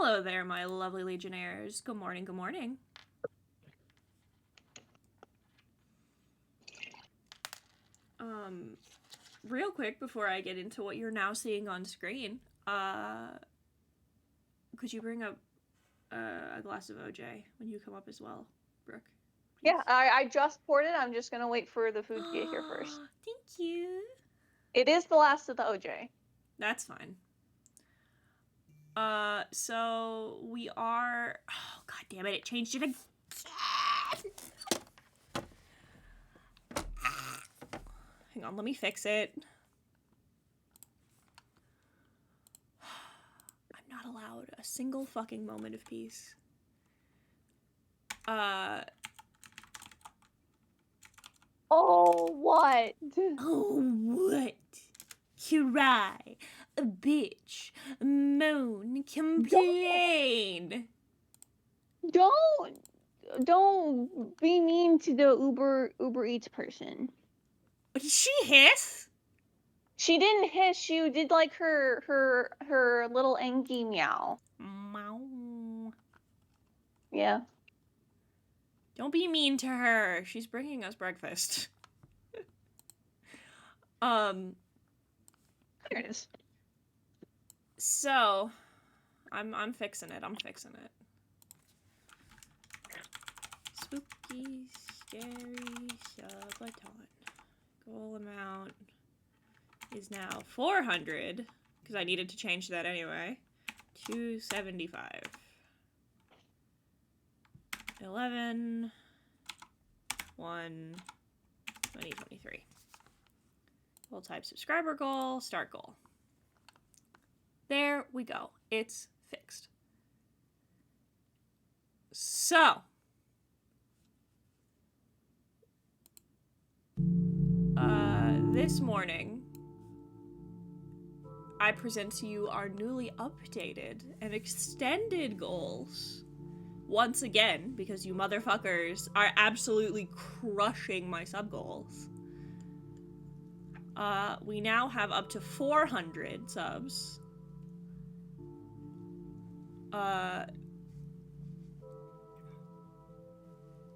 Hello there, my lovely Legionnaires. Good morning, good morning. Real quick before I get into what you're now seeing on screen, could you bring up a glass of OJ when you come up as well, Brooke? Please? Yeah, I just poured it. I'm just gonna wait for the food to get here first. Thank you. It is the last of the OJ. That's fine. So we are... Oh, god damn it, it changed it again! Hang on, let me fix it. I'm not allowed a single fucking moment of peace. Oh, what? Oh, what? Cry, a bitch, moan, complain. Don't be mean to the Uber Eats person. Did she hiss? She didn't hiss. She did like her little Engie meow. Meow. Yeah. Don't be mean to her. She's bringing us breakfast. There it is. So, I'm fixing it. I'm fixing it. Spooky, scary, Subathon. Goal amount is now 400, because I needed to change that anyway. 275. 11 1 2023. We'll type subscriber goal, start goal. There we go. It's fixed. So, this morning, I present to you our newly updated and extended goals. Once again, because you motherfuckers are absolutely crushing my sub goals. We now have up to 400 subs.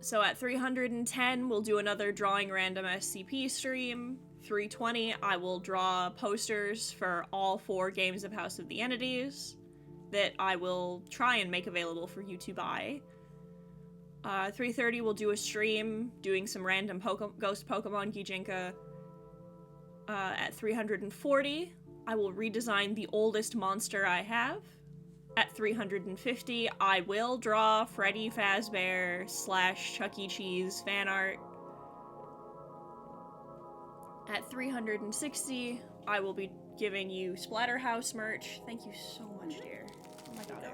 So at 310, we'll do another drawing random SCP stream. 320, I will draw posters for all 4 games of House of the Entities that I will try and make available for you to buy. 330, we'll do a stream doing some random ghost Pokemon Gijinka. At 340, I will redesign the oldest monster I have. At 350, I will draw Freddy Fazbear / Chuck E. Cheese fan art. At 360, I will be giving you Splatterhouse merch. Thank you so much, dear. Oh my god,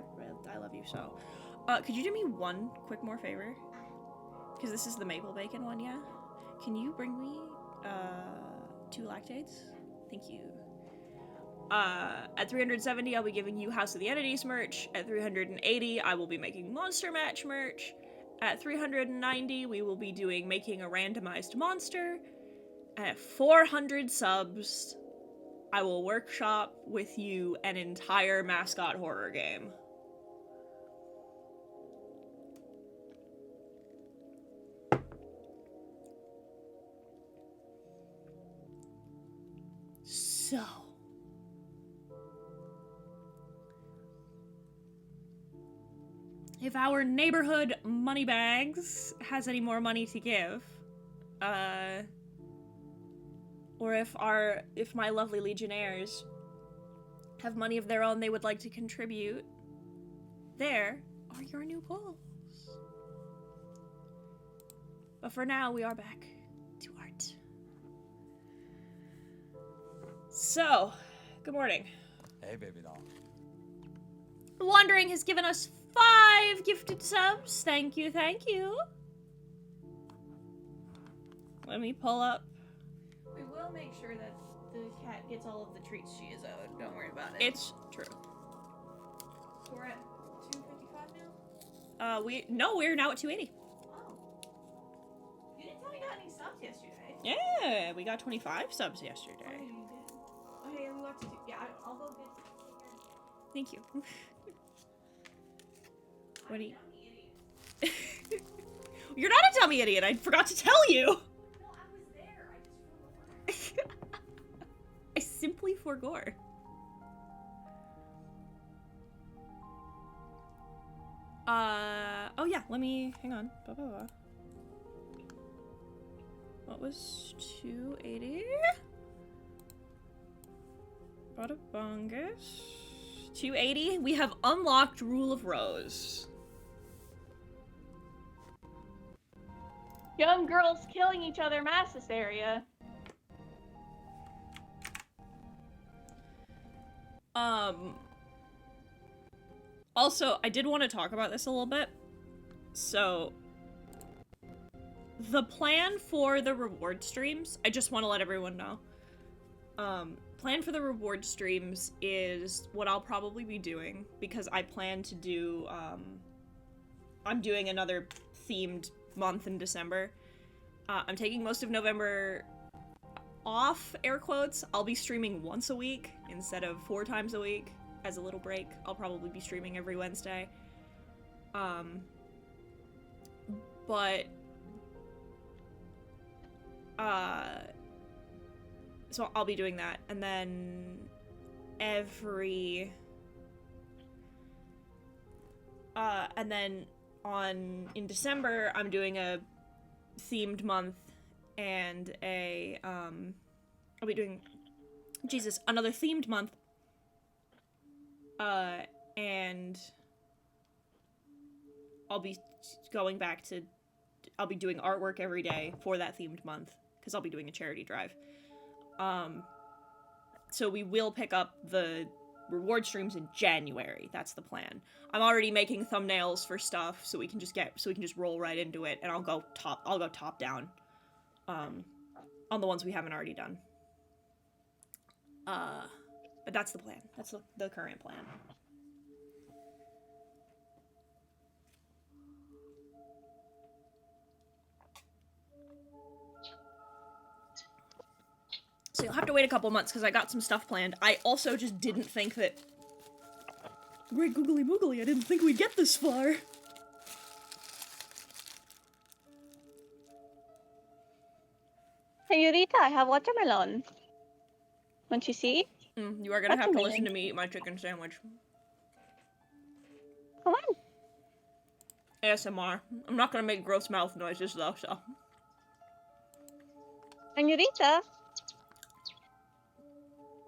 I love you so. Could you do me one quick more favor? Because this is the maple bacon one, yeah? Can you bring me 2 lactates? Thank you. At 370, I'll be giving you House of the Entities merch. At 380, I will be making Monster Match merch. At 390, we will be making a randomized monster. And at 400 subs, I will workshop with you an entire mascot horror game. So, if our neighborhood moneybags has any more money to give, or if my lovely Legionnaires have money of their own they would like to contribute, there are your new goals. But for now, we are back to art. So, good morning. Hey, baby doll. Wandering has given us 5 gifted subs. Thank you, thank you. Let me pull up. We will make sure that the cat gets all of the treats she is owed. Don't worry about it. It's true. So we're at 255 now? We're now at 280. Oh. You didn't tell me you got any subs yesterday. Yeah, we got 25 subs yesterday. Oh, yeah, you did. Okay, we got to do... Yeah, I'll go get... Thank you. What do you... You're not a dummy idiot, I forgot to tell you! No, I was there. I just forgot. I simply forgore. Oh yeah, let me, hang on. Blah, blah, blah. What was 280? Bada bongus. 280, we have unlocked Rule of Rose. Young girls killing each other mass this area. Also, I did want to talk about this a little bit. So, the plan for the reward streams, I just want to let everyone know. Plan for the reward streams is what I'll probably be doing, because I plan to do, I'm doing another themed month in December. I'm taking most of November off, air quotes. I'll be streaming once a week instead of 4 times a week as a little break. I'll probably be streaming every Wednesday. So I'll be doing that, and then and then in December, I'm doing a themed month and I'll be doing, Jesus, another themed month, and I'll be going back to, I'll be doing artwork every day for that themed month, because I'll be doing a charity drive. So we will pick up the reward streams in January. That's the plan. I'm already making thumbnails for stuff, so we can just roll right into it, and I'll go top down, on the ones we haven't already done. But that's the plan. That's the current plan. So you'll have to wait a couple months because I got some stuff planned. I also just didn't think that... Great googly moogly, I didn't think we'd get this far. Hey, Yurita, I have watermelon. Want you see? You are gonna have to listen to me eat my chicken sandwich. Come on. ASMR. I'm not gonna make gross mouth noises though, so... And Yurita,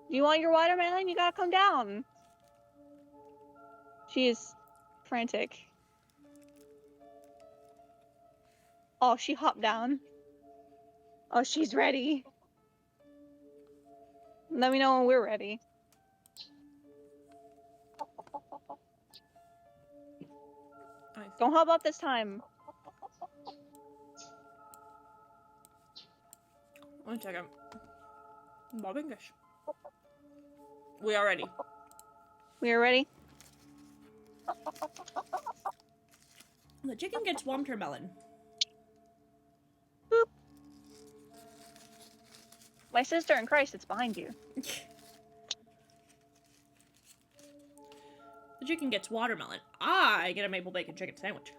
you want your watermelon? You gotta come down. She is frantic. Oh, she hopped down. Oh, she's ready. Let me know when we're ready. Don't hop up this time. 1 second. Bob English. We are ready. We are ready? The chicken gets watermelon. Boop. My sister in Christ, it's behind you. The chicken gets watermelon. I get a maple bacon chicken sandwich.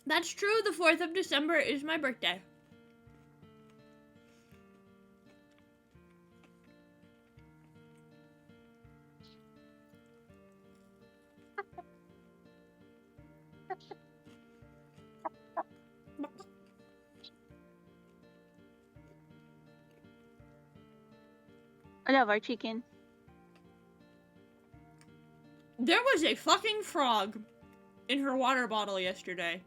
That's true, the 4th of December is my birthday. I love our chicken. There was a fucking frog in her water bottle yesterday.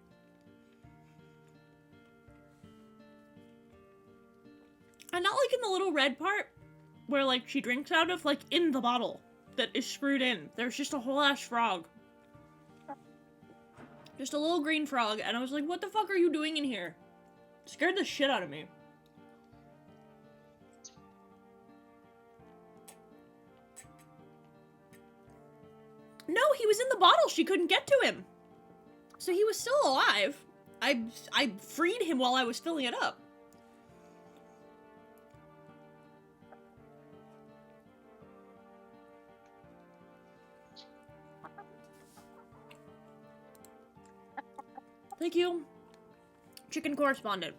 And not like in the little red part where like she drinks out of, like in the bottle that is screwed in. There's just a whole ass frog. Just a little green frog, and I was like, what the fuck are you doing in here? Scared the shit out of me. No, he was in the bottle. She couldn't get to him. So he was still alive. I freed him while I was filling it up. Thank you, chicken correspondent.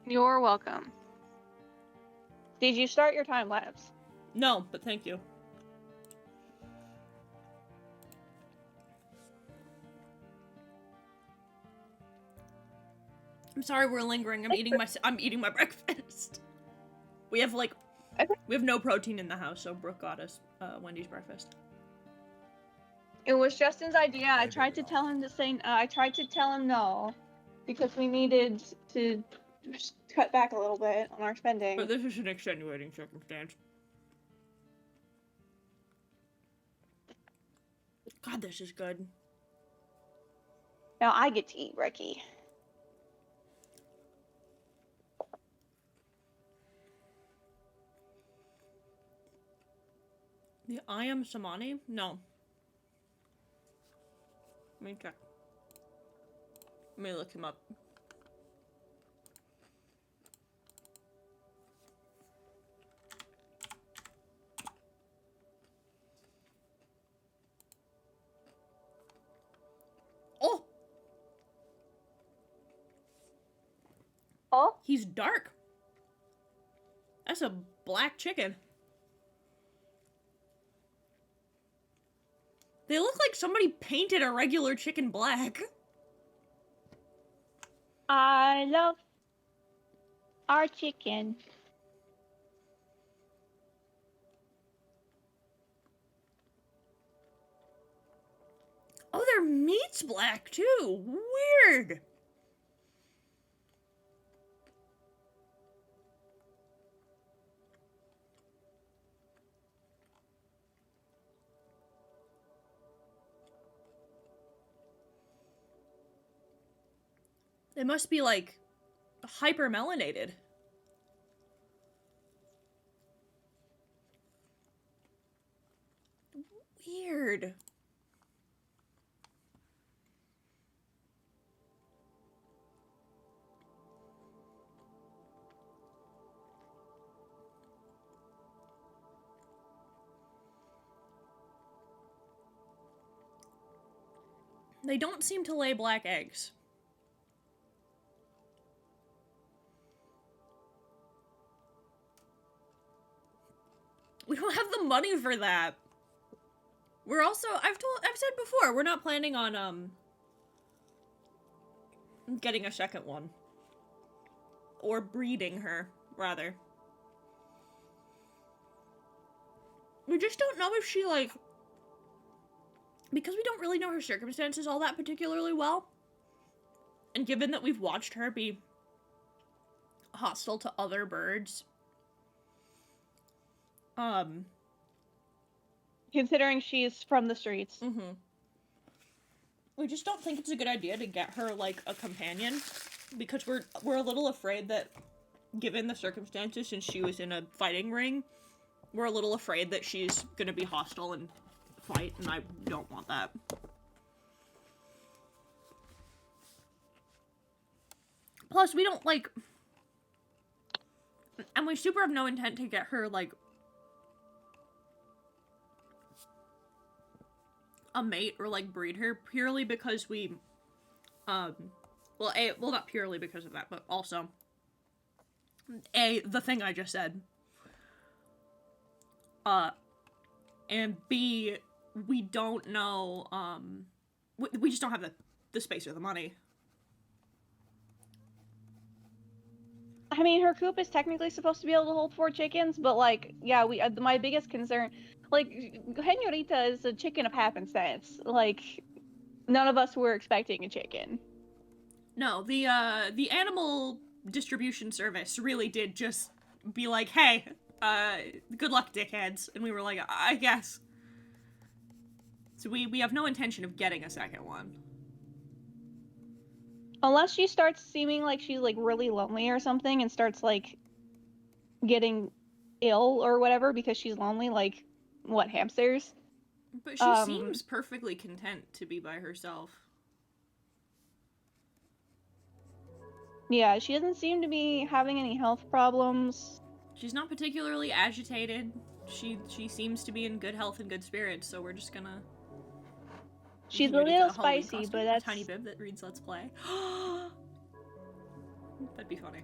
You're welcome. Did you start your time lapse? No, but thank you. I'm sorry we're lingering. I'm eating my breakfast. We have no protein in the house, so Brooke got us Wendy's breakfast. It was Justin's idea. I tried to tell him I tried to tell him no, because we needed to cut back a little bit on our spending. But this is an extenuating circumstance. God, this is good. Now I get to eat, Ricky. The I am Samani? No. Let me check. Let me look him up. Oh! Oh? He's dark. That's a black chicken. They look like somebody painted a regular chicken black. I love our chicken. Oh, their meat's black too. Weird. They must be like hyper-melanated. Weird. They don't seem to lay black eggs. We don't have the money for that. We're also, I've said before, we're not planning on, getting a second one. Or breeding her, rather. We just don't know if she, like, because we don't really know her circumstances all that particularly well, and given that we've watched her be hostile to other birds, Considering she's from the streets. mm-hmm. We just don't think it's a good idea to get her, like, a companion, because we're a little afraid that, given the circumstances, since she was in a fighting ring, we're a little afraid that she's gonna be hostile and fight, and I don't want that. Plus, we don't, like, and we super have no intent to get her, like, a mate or, like, breed her, purely because we, well, not purely because of that, but also, the thing I just said, and B, we don't know, we just don't have the space or the money. I mean, her coop is technically supposed to be able to hold 4 chickens, but, like, yeah, my biggest concern, like, Senorita is a chicken of happenstance. Like, none of us were expecting a chicken. No, the animal distribution service really did just be like, hey, good luck, dickheads. And we were like, I guess. So we have no intention of getting a second one. Unless she starts seeming like she's, like, really lonely or something and starts, like, getting ill or whatever because she's lonely, like, what, hamsters? But she seems perfectly content to be by herself. Yeah, she doesn't seem to be having any health problems. She's not particularly agitated. She seems to be in good health and good spirits, so we're just gonna... She's a Senorita little Halloween spicy, costume? but A that's... tiny bib that reads Let's Play. That'd be funny.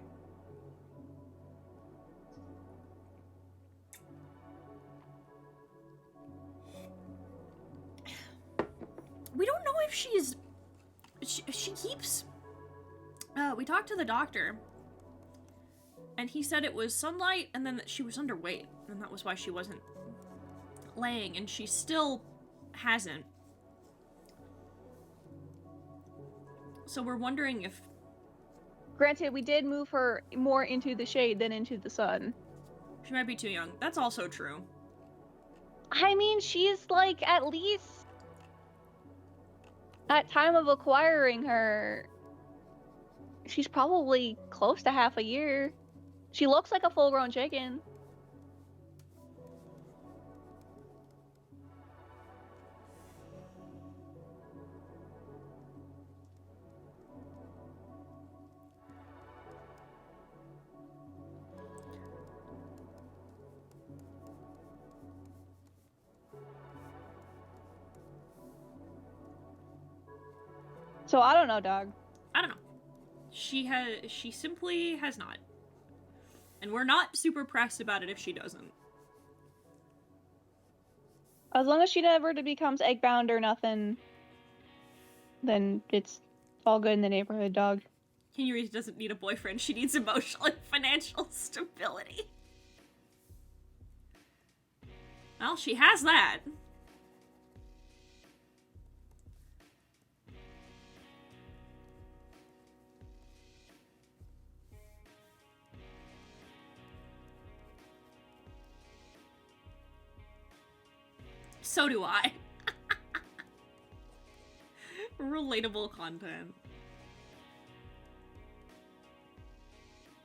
We don't know if she's... She keeps... we talked to the doctor, and he said it was sunlight, and then that she was underweight, and that was why she wasn't laying, and she still hasn't. So we're wondering if... Granted, we did move her more into the shade than into the sun. She might be too young. That's also true. I mean, she's like at least... At time of acquiring her, she's probably close to half a year. She looks like a full-grown chicken. So I don't know, dog. I don't know. She simply has not. And we're not super pressed about it if she doesn't. As long as she never becomes egg-bound or nothing, then it's all good in the neighborhood, dog. Henry doesn't need a boyfriend. She needs emotional and financial stability. Well, she has that. So do I. Relatable content.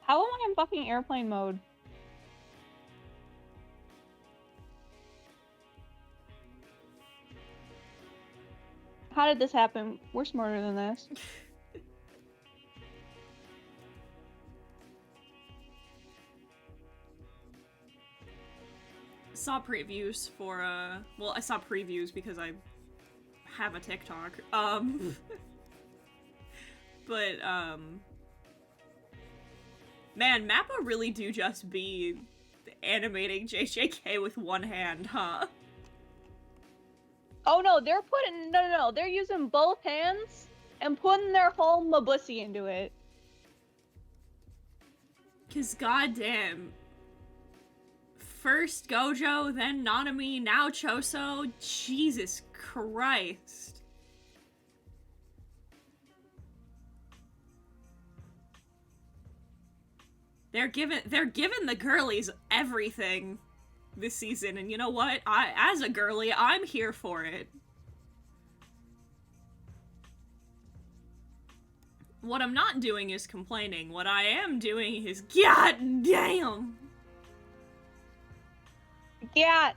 How am I in fucking airplane mode? How did this happen? We're smarter than this. Saw previews for, well, I saw previews because I have a TikTok. But, man, Mappa really do just be animating JJK with one hand, huh? Oh no, they're putting no, they're using both hands and putting their whole mabussy into it. 'Cause goddamn. First Gojo, then Nanami, now Choso. Jesus Christ. They're giving the girlies everything this season, and you know what? As a girly, I'm here for it. What I'm not doing is complaining. What I am doing is goddamn. Yeah.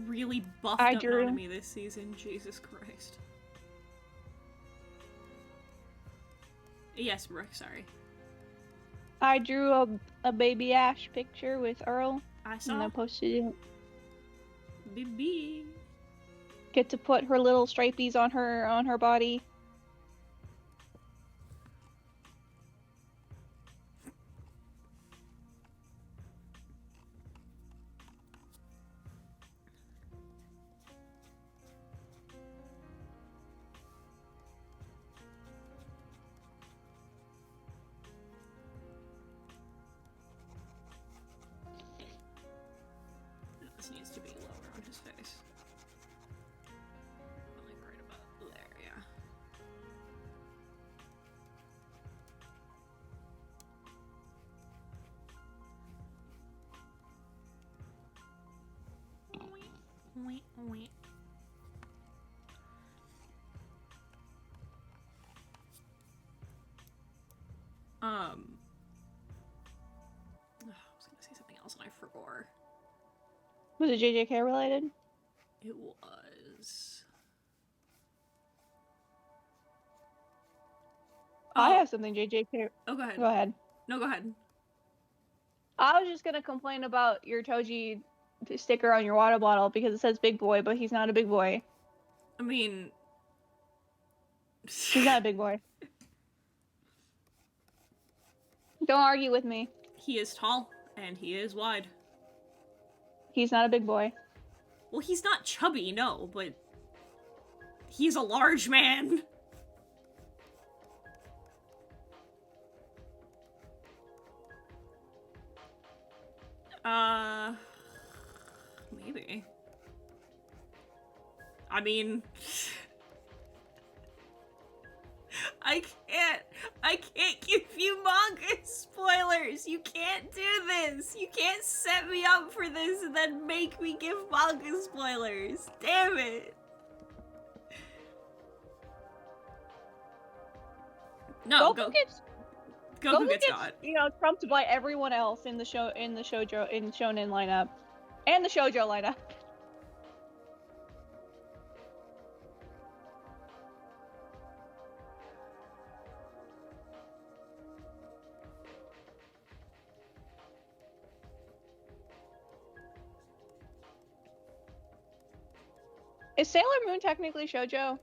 Really buffed I up drew. Nanami this season. Jesus Christ. Yes, Brooke, sorry. I drew a baby Ash picture with Earl I and saw I posted it. Bibi. Get to put her little stripies on her body. This needs to be lower on his face. Like right about there, yeah. Wait. Was it JJK related? It was. I Oh. have something JJK. Oh, go ahead. Go ahead. No, go ahead. I was just gonna complain about your Toji sticker on your water bottle because it says big boy, but he's not a big boy. I mean... He's not a big boy. Don't argue with me. He is tall, and he is wide. He's not a big boy. Well, he's not chubby, no, but... He's a large man. Maybe. I mean... I can't give you manga spoilers! You can't do this! You can't set me up for this and then make me give manga spoilers! Damn it! No, Goku gets got. you know, trumped by everyone else in the show in shonen lineup. And the shoujo lineup. Is Sailor Moon technically shoujo?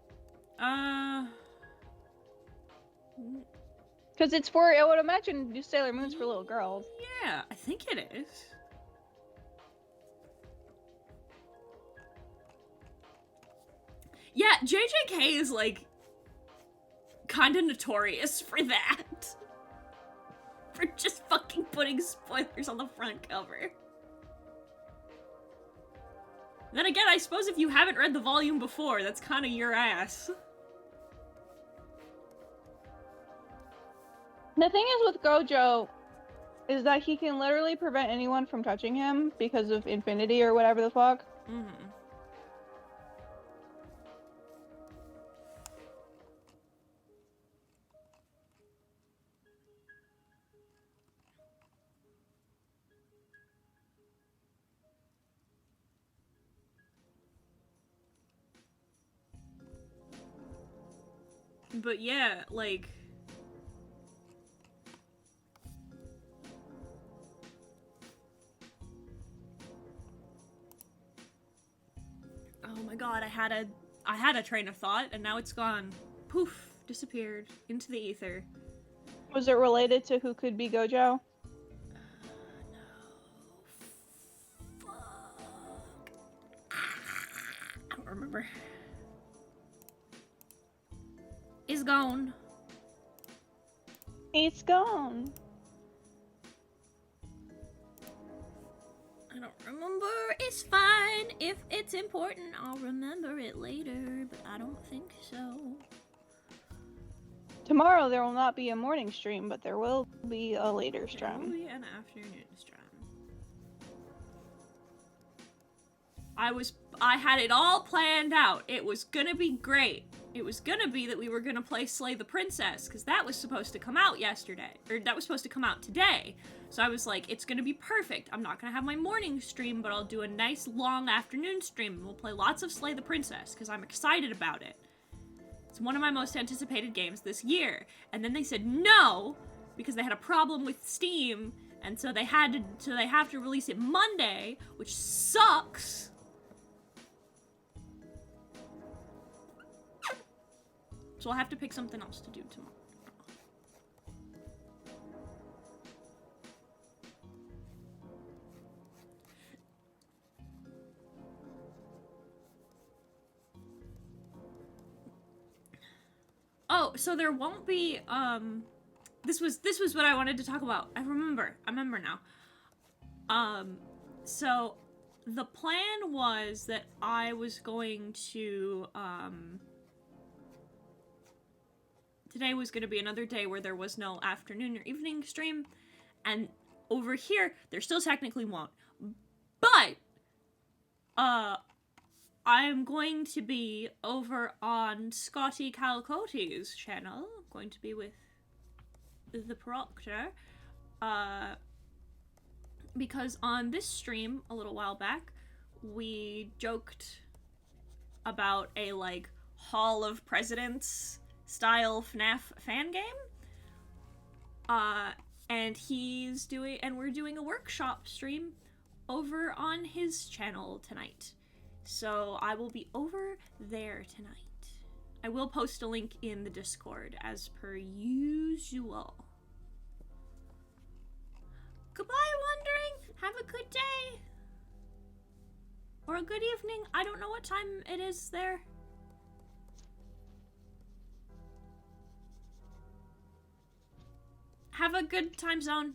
Because it's for, I would imagine Sailor Moon's for little girls. Yeah, I think it is. Yeah, JJK is, like, kinda notorious for that. For just fucking putting spoilers on the front cover. Then again, I suppose if you haven't read the volume before, that's kinda your ass. The thing is with Gojo is that he can literally prevent anyone from touching him because of infinity or whatever the fuck. Mm-hmm. But yeah, like... Oh my god, I had a train of thought, and now it's gone. Poof, disappeared into the ether. Was it related to who could be Gojo? No. Fuck. I don't remember. It's gone. It's gone. I don't remember. It's fine. If it's important, I'll remember it later, but I don't think so. Tomorrow there will not be a morning stream, but there will be a later There will stream. be an afternoon stream. I had it all planned out. It was gonna be great. It was gonna be that we were gonna play Slay the Princess, because that was supposed to come out yesterday. Or that was supposed to come out today. So I was like, it's gonna be perfect. I'm not gonna have my morning stream, but I'll do a nice long afternoon stream, and we'll play lots of Slay the Princess, because I'm excited about it. It's one of my most anticipated games this year. And then they said no, because they had a problem with Steam, and so they have to release it Monday, which sucks. So I'll have to pick something else to do tomorrow. Oh, so there won't be, this was what I wanted to talk about. I remember now. So the plan was that I was going to, today was going to be another day where there was no afternoon or evening stream, and over here, there still technically won't. But, I'm going to be over on Scotty Calcote's channel. I'm going to be with the Proctor, because on this stream, a little while back, we joked about a, like, Hall of Presidents style FNAF fan game. And we're doing a workshop stream over on his channel tonight. So I will be over there tonight. I will post a link in the Discord as per usual. Goodbye, Wandering! Have a good day! Or a good evening. I don't know what time it is there. Have a good time zone.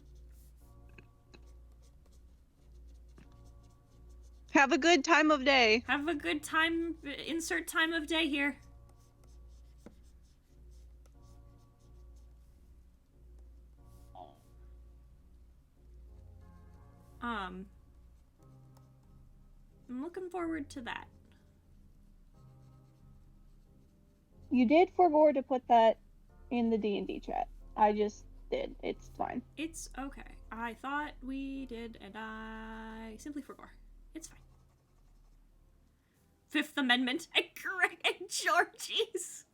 Have a good time of day. Have a good time. Insert time of day here. I'm looking forward to that. You did forego to put that in the D&D chat. I just did. It's fine. It's okay. I thought we did, and I simply forgot. It's fine. Fifth Amendment and Greg and Georgie's.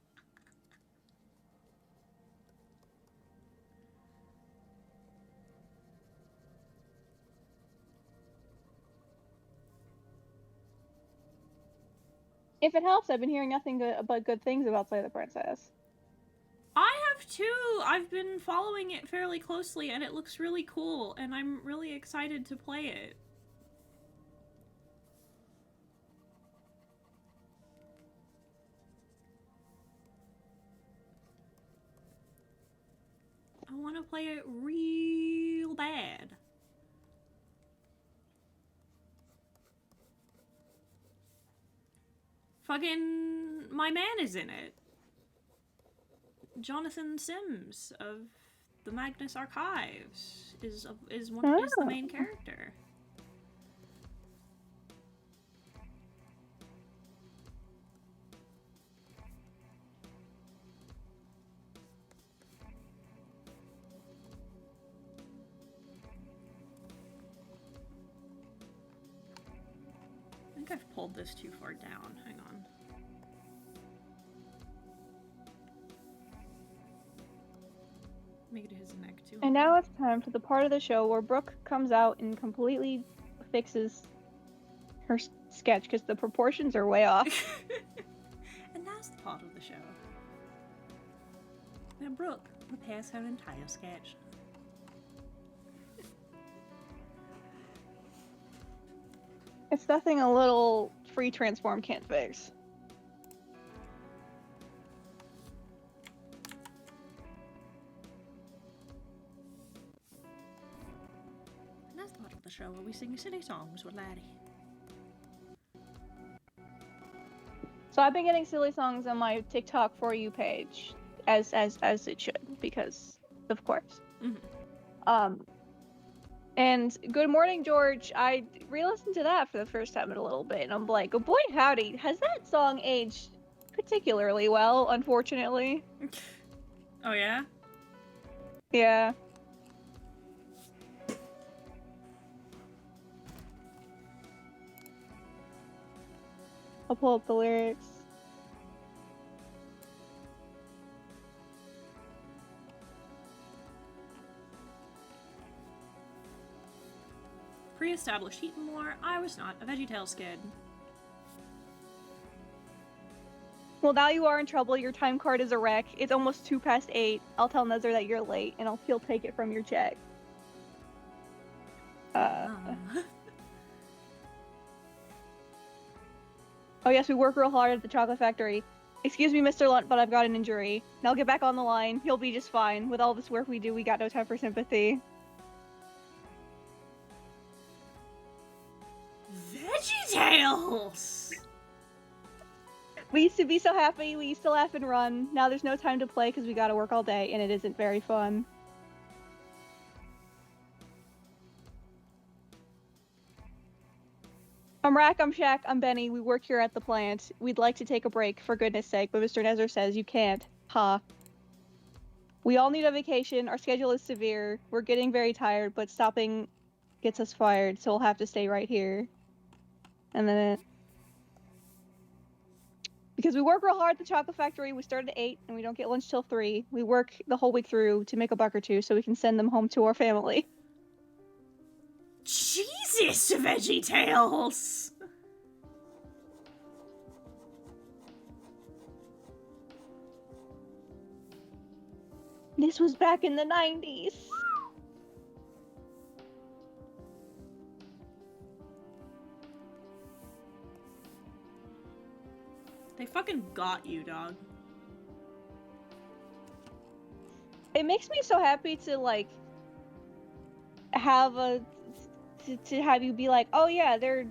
If it helps, I've been hearing nothing but good things about Slay the Princess. I have too. I've been following it fairly closely, and it looks really cool, and I'm really excited to play it. I want to play it real bad. Fucking my man is in it. Jonathan Sims of the Magnus Archives is the main character. I think I've pulled this too far down. Hang on. Make it his neck too. And now it's time for the part of the show where Brooke comes out and completely fixes her sketch because the proportions are way off. And that's the part of the show where Brooke repairs her entire sketch. It's nothing a little free transform can't fix. And that's the part of the show where we sing silly songs with Laddie. So I've been getting silly songs on my TikTok For You page, as it should, because of course. Mm-hmm. And Good Morning George, I re-listened to that for the first time in a little bit, and I'm like, oh boy howdy, has that song aged particularly well, unfortunately. Oh yeah? Yeah. I'll pull up the lyrics. Pre-established Heatonmore, I was not a VeggieTales kid. Well, now you are in trouble. Your time card is a wreck. It's almost 8:02. I'll tell Nezzer that you're late, and he'll take it from your check. Oh yes, we work real hard at the chocolate factory. Excuse me, Mr. Lunt, but I've got an injury. Now get back on the line. He'll be just fine. With all this work we do, we got no time for sympathy. VeggieTales! We used to be so happy. We used to laugh and run. Now there's no time to play because we gotta work all day, and it isn't very fun. I'm Rack, I'm Shaq, I'm Benny. We work here at the plant. We'd like to take a break, for goodness sake, but Mr. Nezzer says you can't. Ha. We all need a vacation. Our schedule is severe. We're getting very tired, but stopping gets us fired, so we'll have to stay right here. and then because we work real hard at the chocolate factory, we start at 8 and we don't get lunch till 3. We work the whole week through to make a buck or two so we can send them home to our family. Jesus, VeggieTales! This was back in the 90s. They fucking got you, dog. It makes me so happy to like have to have you be like, oh yeah, they're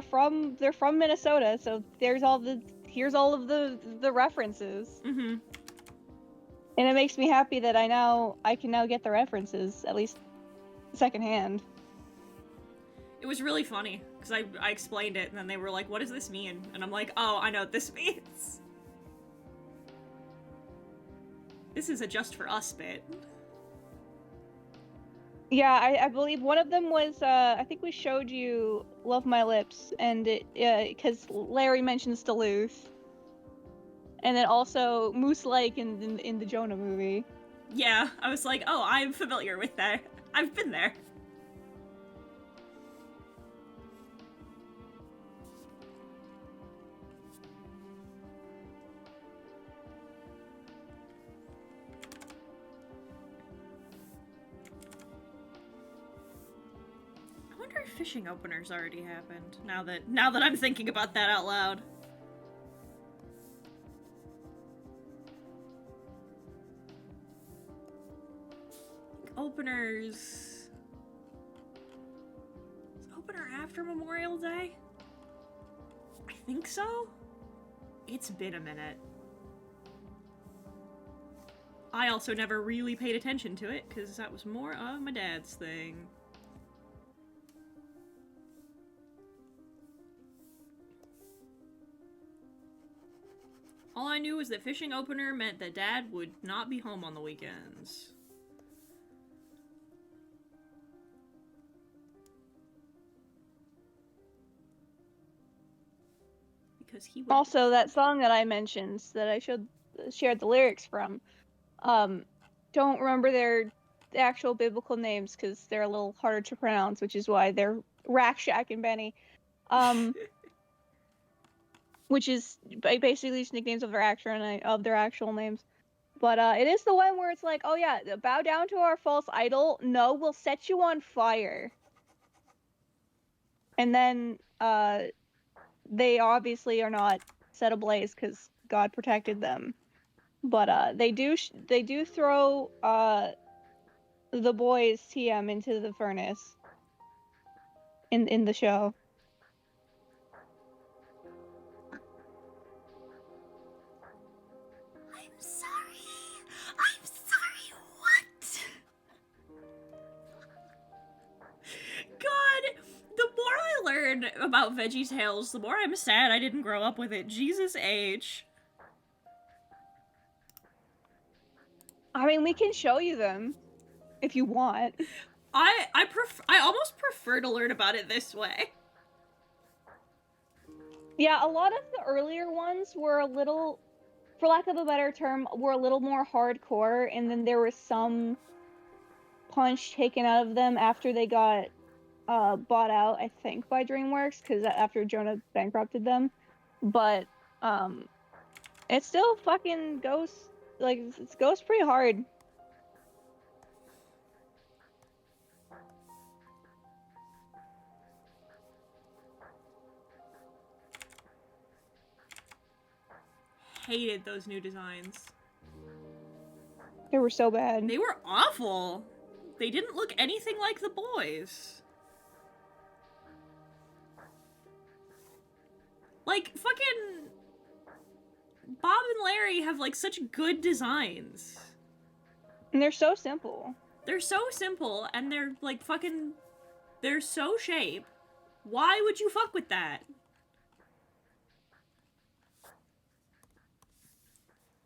from Minnesota, so here's all of the references. Mm-hmm. And it makes me happy that I can now get the references, at least secondhand. It was really funny, because I explained it, and then they were like, what does this mean? And I'm like, oh, I know what this means. This is a just for us bit. Yeah, I believe one of them was, I think we showed you Love My Lips, and it, because Larry mentions Duluth. And then also Moose Lake in the Jonah movie. Yeah, I was like, oh, I'm familiar with that. I've been there. I wonder if fishing openers already happened, now that I'm thinking about that out loud. Openers... Is opener after Memorial Day? I think so? It's been a minute. I also never really paid attention to it, because that was more of my dad's thing. All I knew was that fishing opener meant that Dad would not be home on the weekends. Because he would... Also, that song that I mentioned, that I shared the lyrics from, don't remember their actual biblical names because they're a little harder to pronounce, which is why they're Rack, Shack, and Benny. Which is basically just nicknames of their actual names. But it is the one where it's like, oh yeah, bow down to our false idol. No, we'll set you on fire. And then they obviously are not set ablaze because God protected them. But they do throw the boys TM into the furnace in the show. I'm sorry, what? God, the more I learn about VeggieTales, the more I'm sad I didn't grow up with it. Jesus H. I mean, we can show you them if you want. I almost prefer to learn about it this way. Yeah, a lot of the earlier ones were a little, for lack of a better term, were a little more hardcore, and then there was some punch taken out of them after they got bought out, I think, by DreamWorks, because after Jonah bankrupted them. But it still fucking goes, like, it goes pretty hard. Hated those new designs. They were so bad. They were awful. They didn't look anything like the boys. Like, fucking... Bob and Larry have, like, such good designs. And they're so simple. They're so simple, and they're, like, fucking... They're so shape. Why would you fuck with that?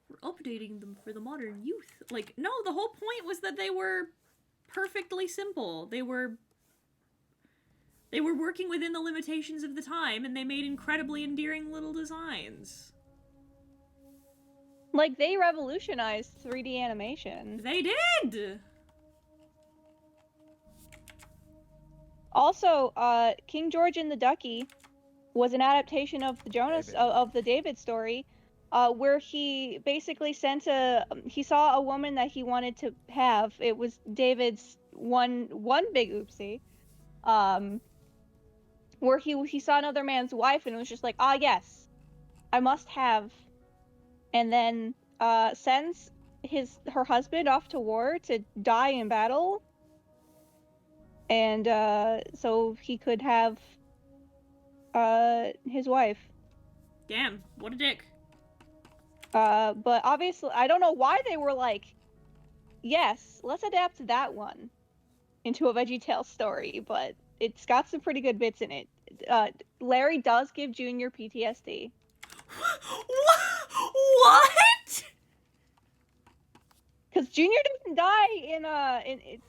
We're updating them for the modern youth. Like, no, the whole point was that they were perfectly simple. They were They were working within the limitations of the time, and they made incredibly endearing little designs. Like, they revolutionized 3D animation. They did! Also, King George and the Ducky was an adaptation of the of the David story, where he basically he saw a woman that he wanted to have. It was David's one big oopsie, where he saw another man's wife and was just like, ah, yes, I must have, and then sends her husband off to war to die in battle, and so he could have his wife. Damn, what a dick. But obviously, I don't know why they were like, yes, let's adapt that one into a VeggieTales story, but it's got some pretty good bits in it. Larry does give Junior PTSD. What? Because Junior doesn't die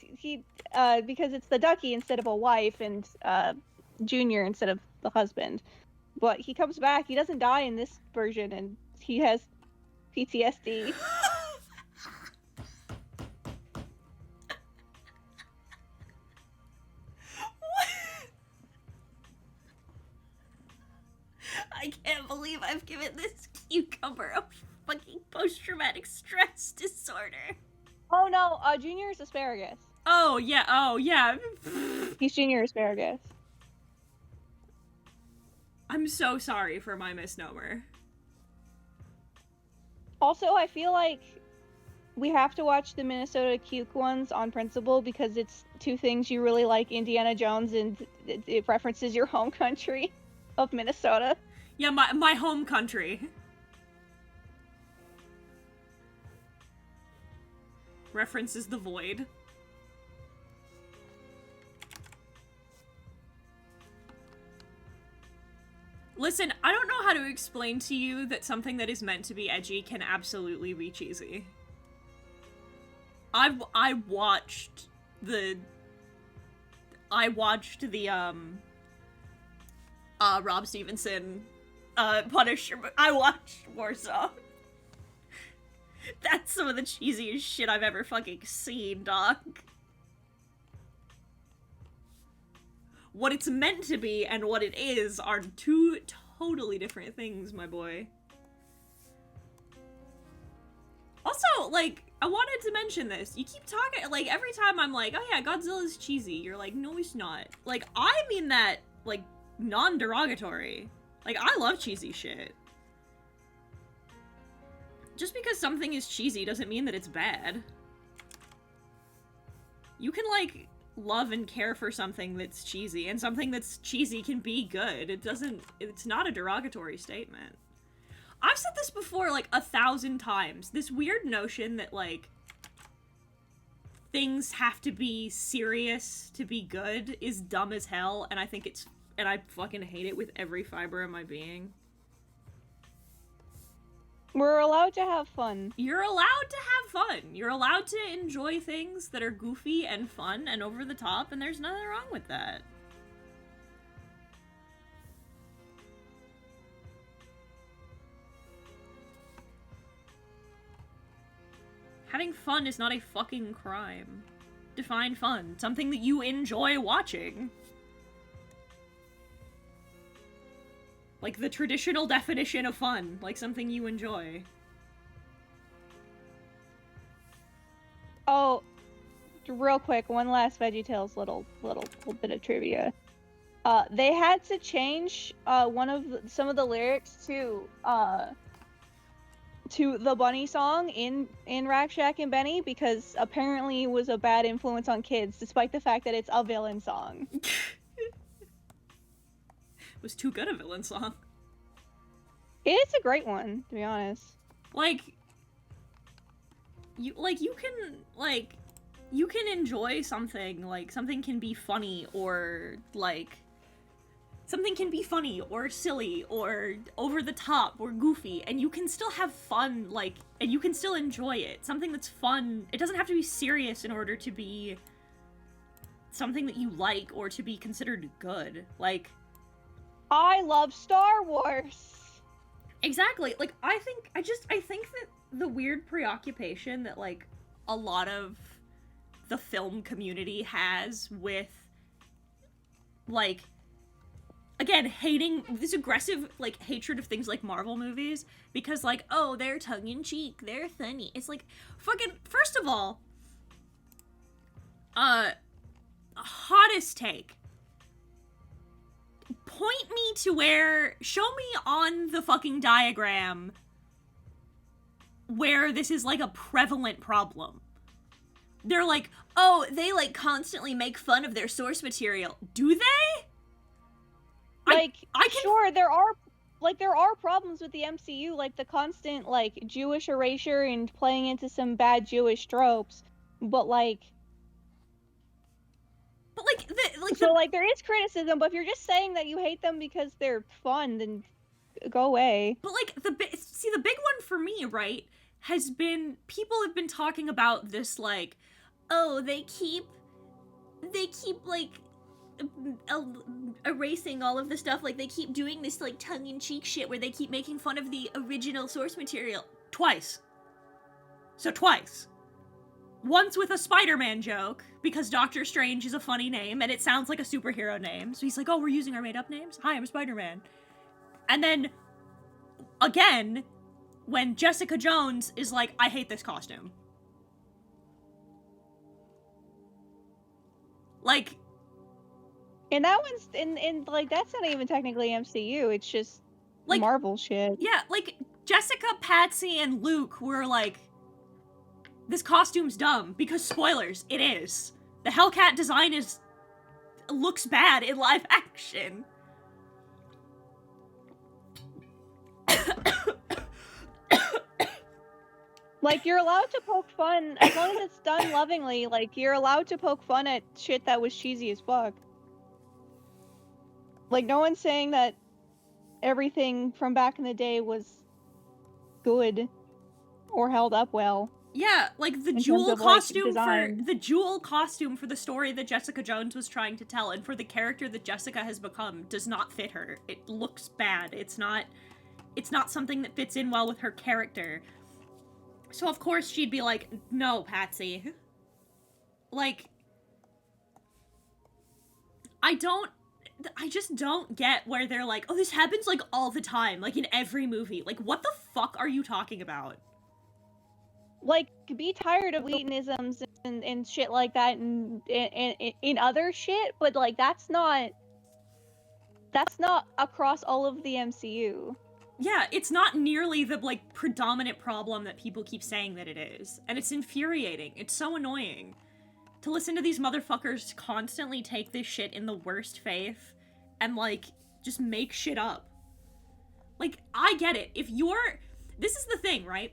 because it's the Ducky instead of a wife, and Junior instead of the husband. But he comes back. He doesn't die in this version, and he has PTSD. I can't believe I've given this cucumber a fucking post-traumatic stress disorder. Oh no, Junior is asparagus. Oh yeah. He's Junior asparagus. I'm so sorry for my misnomer. Also, I feel like we have to watch the Minnesota Cuke ones on principle because it's two things you really like, Indiana Jones, and it references your home country of Minnesota. Yeah, my home country. References the void. Listen, I don't know how to explain to you that something that is meant to be edgy can absolutely be cheesy. I watched the Rob Stevenson Punisher, but I watched Warsaw. That's some of the cheesiest shit I've ever fucking seen, dog. What it's meant to be and what it is are two totally different things, my boy. Also, like, I wanted to mention this. You keep talking, like, every time I'm like, oh yeah, Godzilla's cheesy, you're like, no, he's not. Like, I mean that, like, non-derogatory. Like, I love cheesy shit. Just because something is cheesy doesn't mean that it's bad. You can, like, love and care for something that's cheesy, and something that's cheesy can be good. It's not a derogatory statement. I've said this before, like, 1,000 times. This weird notion that, like, things have to be serious to be good is dumb as hell, and I fucking hate it with every fiber of my being. We're allowed to have fun. You're allowed to have fun. You're allowed to enjoy things that are goofy and fun and over the top, and there's nothing wrong with that. Having fun is not a fucking crime. Define fun. Something that you enjoy watching. Like the traditional definition of fun. Like something you enjoy. Oh, real quick, one last VeggieTales little bit of trivia. They had to change some of the lyrics to the bunny song in Rack Shack and Benny because apparently it was a bad influence on kids, despite the fact that it's a villain song. Was too good a villain song. It's a great one, to be honest. You can enjoy something, like, something can be funny, or, like, something can be funny, or silly, or over the top, or goofy, and you can still have fun, like, and you can still enjoy it. Something that's fun, it doesn't have to be serious in order to be something that you like or to be considered good. Like, I love Star Wars. exactly. Like, I think that the weird preoccupation that, like, a lot of the film community has with, like, again, hating this aggressive, like, hatred of things like Marvel movies because, like, oh, they're tongue-in-cheek, they're funny. It's like, fucking, first of all, hottest take. Point me to show me on the fucking diagram where this is, like, a prevalent problem. They're like, oh, they, like, constantly make fun of their source material. Do they? Like, I can... sure, there are problems with the MCU, like the constant, like, Jewish erasure and playing into some bad Jewish tropes, but, like... But, like, there is criticism, but if you're just saying that you hate them because they're fun, then go away. But, like, the big one for me, right, has been, people have been talking about this, like, oh, they keep, like, erasing all of the stuff, like, they keep doing this, like, tongue-in-cheek shit where they keep making fun of the original source material. Twice. So twice. Once with a Spider-Man joke, because Doctor Strange is a funny name, and it sounds like a superhero name, so he's like, oh, we're using our made-up names? Hi, I'm Spider-Man. And then, again, when Jessica Jones is like, I hate this costume. Like... And that one's, and like, that's not even technically MCU, it's just, like, Marvel shit. Yeah, like, Jessica, Patsy, and Luke were like, this costume's dumb, because spoilers, it is. The Hellcat design looks bad in live action. Like, you're allowed to poke fun, as long as it's done lovingly, like, you're allowed to poke fun at shit that was cheesy as fuck. Like, no one's saying that everything from back in the day was good or held up well. Yeah, like the jewel costume for the story that Jessica Jones was trying to tell and for the character that Jessica has become does not fit her. It looks bad. It's not something that fits in well with her character. So of course she'd be like, "No, Patsy." Like, I just don't get where they're like, oh, this happens, like, all the time, like, in every movie. Like, what the fuck are you talking about? Like, be tired of Wheatonisms and shit like that and in other shit, but, like, that's not across all of the MCU. Yeah, it's not nearly the, like, predominant problem that people keep saying that it is. And it's infuriating. It's so annoying. To listen to these motherfuckers constantly take this shit in the worst faith and, like, just make shit up. Like, I get it. This is the thing, right?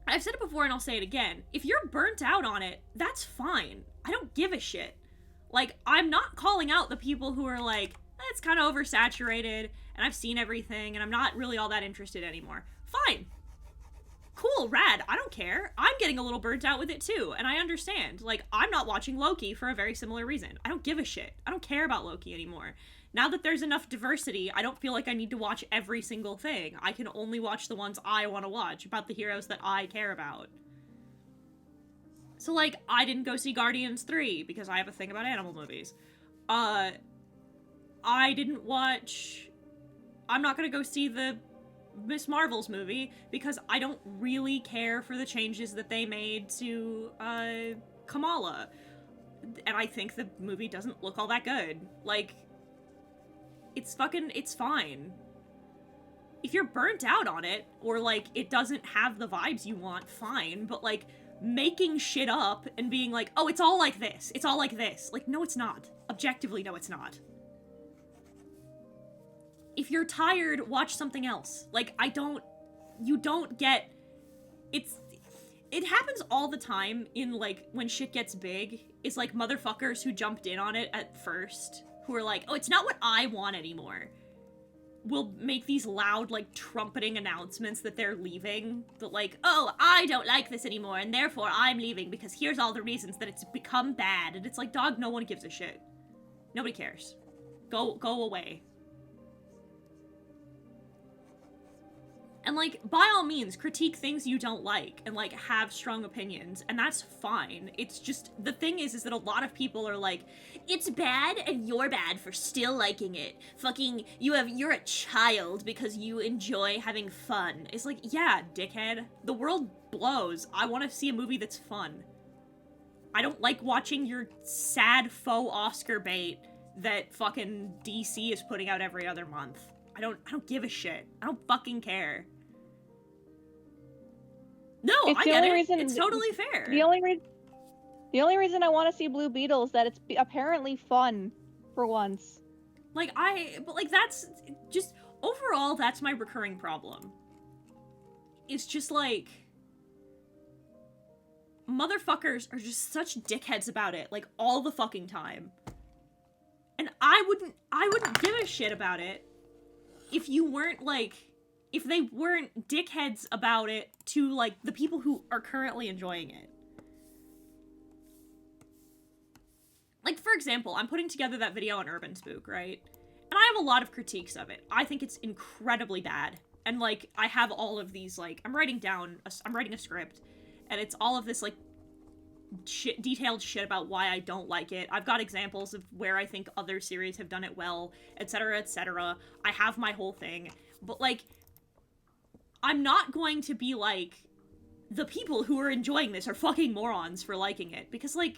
I've said it before and I'll say it again. If you're burnt out on it, that's fine. I don't give a shit. Like, I'm not calling out the people who are like, it's kind of oversaturated and I've seen everything and I'm not really all that interested anymore. Fine. Cool, rad, I don't care. I'm getting a little burnt out with it too, and I understand. Like, I'm not watching Loki for a very similar reason. I don't give a shit. I don't care about Loki anymore. Now that there's enough diversity, I don't feel like I need to watch every single thing. I can only watch the ones I want to watch, about the heroes that I care about. So, like, I didn't go see Guardians 3, because I have a thing about animal movies. I didn't watch... I'm not gonna go see the Miss Marvel's movie because I don't really care for the changes that they made to Kamala, and I think the movie doesn't look all that good. Like, it's fine. If you're burnt out on it, or like it doesn't have the vibes you want, fine, but like making shit up and being like, oh, it's all like this, like, no, it's not. Objectively, no, it's not. If you're tired, watch something else. Like, you don't get, it happens all the time in, like, when shit gets big. It's, like, motherfuckers who jumped in on it at first, who are like, oh, it's not what I want anymore. will make these loud, like, trumpeting announcements that they're leaving. That, like, oh, I don't like this anymore, and therefore I'm leaving because here's all the reasons that it's become bad. And it's like, dog, no one gives a shit. Nobody cares. Go away. And, like, by all means, critique things you don't like and, like, have strong opinions, and that's fine. It's just, the thing is that a lot of people are like, it's bad and you're bad for still liking it. Fucking, you're a child because you enjoy having fun. It's like, yeah, dickhead. The world blows. I want to see a movie that's fun. I don't like watching your sad faux Oscar bait that fucking DC is putting out every other month. I don't give a shit. I don't fucking care. No, I get it. It's totally fair. The only reason I want to see Blue Beetle is that it's apparently fun for once. Like, but like, that's just, overall, that's my recurring problem. It's just like, motherfuckers are just such dickheads about it, like, all the fucking time. And I wouldn't give a shit about it if you weren't, like, if they weren't dickheads about it to, like, the people who are currently enjoying it. Like, for example, I'm putting together that video on Urban Spook, right? And I have a lot of critiques of it. I think it's incredibly bad. And, like, I have all of these, like, I'm writing a script, and it's all of this, like, detailed shit about why I don't like it. I've got examples of where I think other series have done it well, etc., etc. I have my whole thing. But, like, I'm not going to be like, the people who are enjoying this are fucking morons for liking it. Because, like,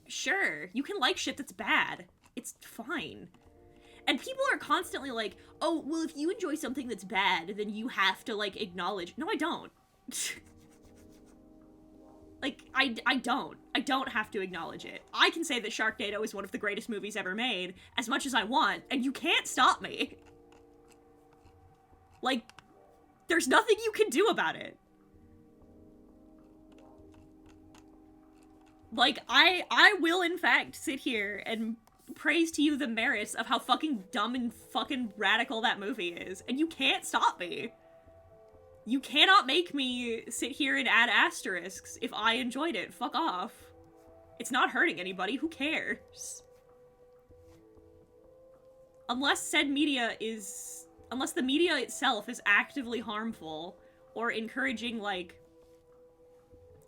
sure, you can like shit that's bad. It's fine. And people are constantly like, oh, well, if you enjoy something that's bad, then you have to, like, acknowledge. No, I don't. Like, I don't. I don't have to acknowledge it. I can say that Sharknado is one of the greatest movies ever made as much as I want, and you can't stop me. Like, there's nothing you can do about it. Like, I will in fact sit here and praise to you the merits of how fucking dumb and fucking radical that movie is, and you can't stop me. You cannot make me sit here and add asterisks if I enjoyed it. Fuck off. It's not hurting anybody. Who cares? Unless the media itself is actively harmful or encouraging, like,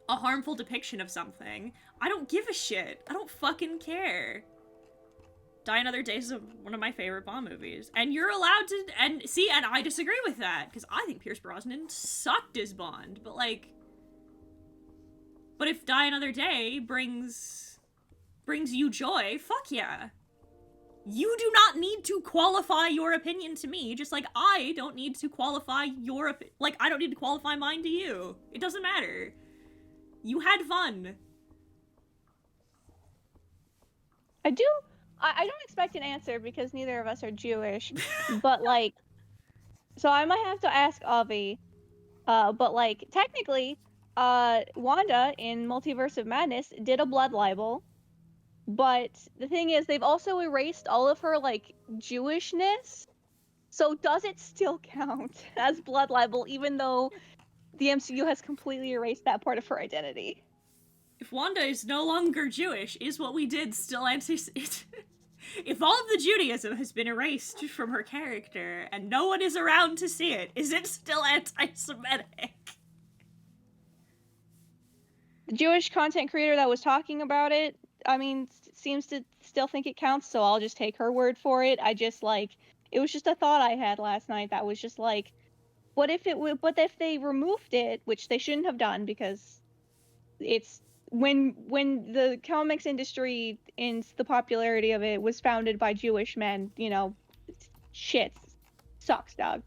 a harmful depiction of something, I don't give a shit. I don't fucking care. Die Another Day is one of my favorite Bond movies. And you're allowed to, and I disagree with that, because I think Pierce Brosnan sucked as Bond, but, like, but if Die Another Day brings you joy, fuck yeah. You do not need to qualify your opinion to me, just like I don't need to qualify I don't need to qualify mine to you. It doesn't matter. You had fun. I don't expect an answer because neither of us are Jewish, but, like, so I might have to ask Avi, but, like, technically, Wanda in Multiverse of Madness did a blood libel, but the thing is, they've also erased all of her, like, Jewishness, so does it still count as blood libel, even though the MCU has completely erased that part of her identity? If Wanda is no longer Jewish, is what we did still if all of the Judaism has been erased from her character and no one is around to see it, is it still anti-Semitic? The Jewish content creator that was talking about it, I mean, seems to still think it counts, so I'll just take her word for it. It was just a thought I had last night that was just like, what if they removed it, which they shouldn't have done, because it's when the comics industry and the popularity of it was founded by Jewish men, you know, shit sucks, dog.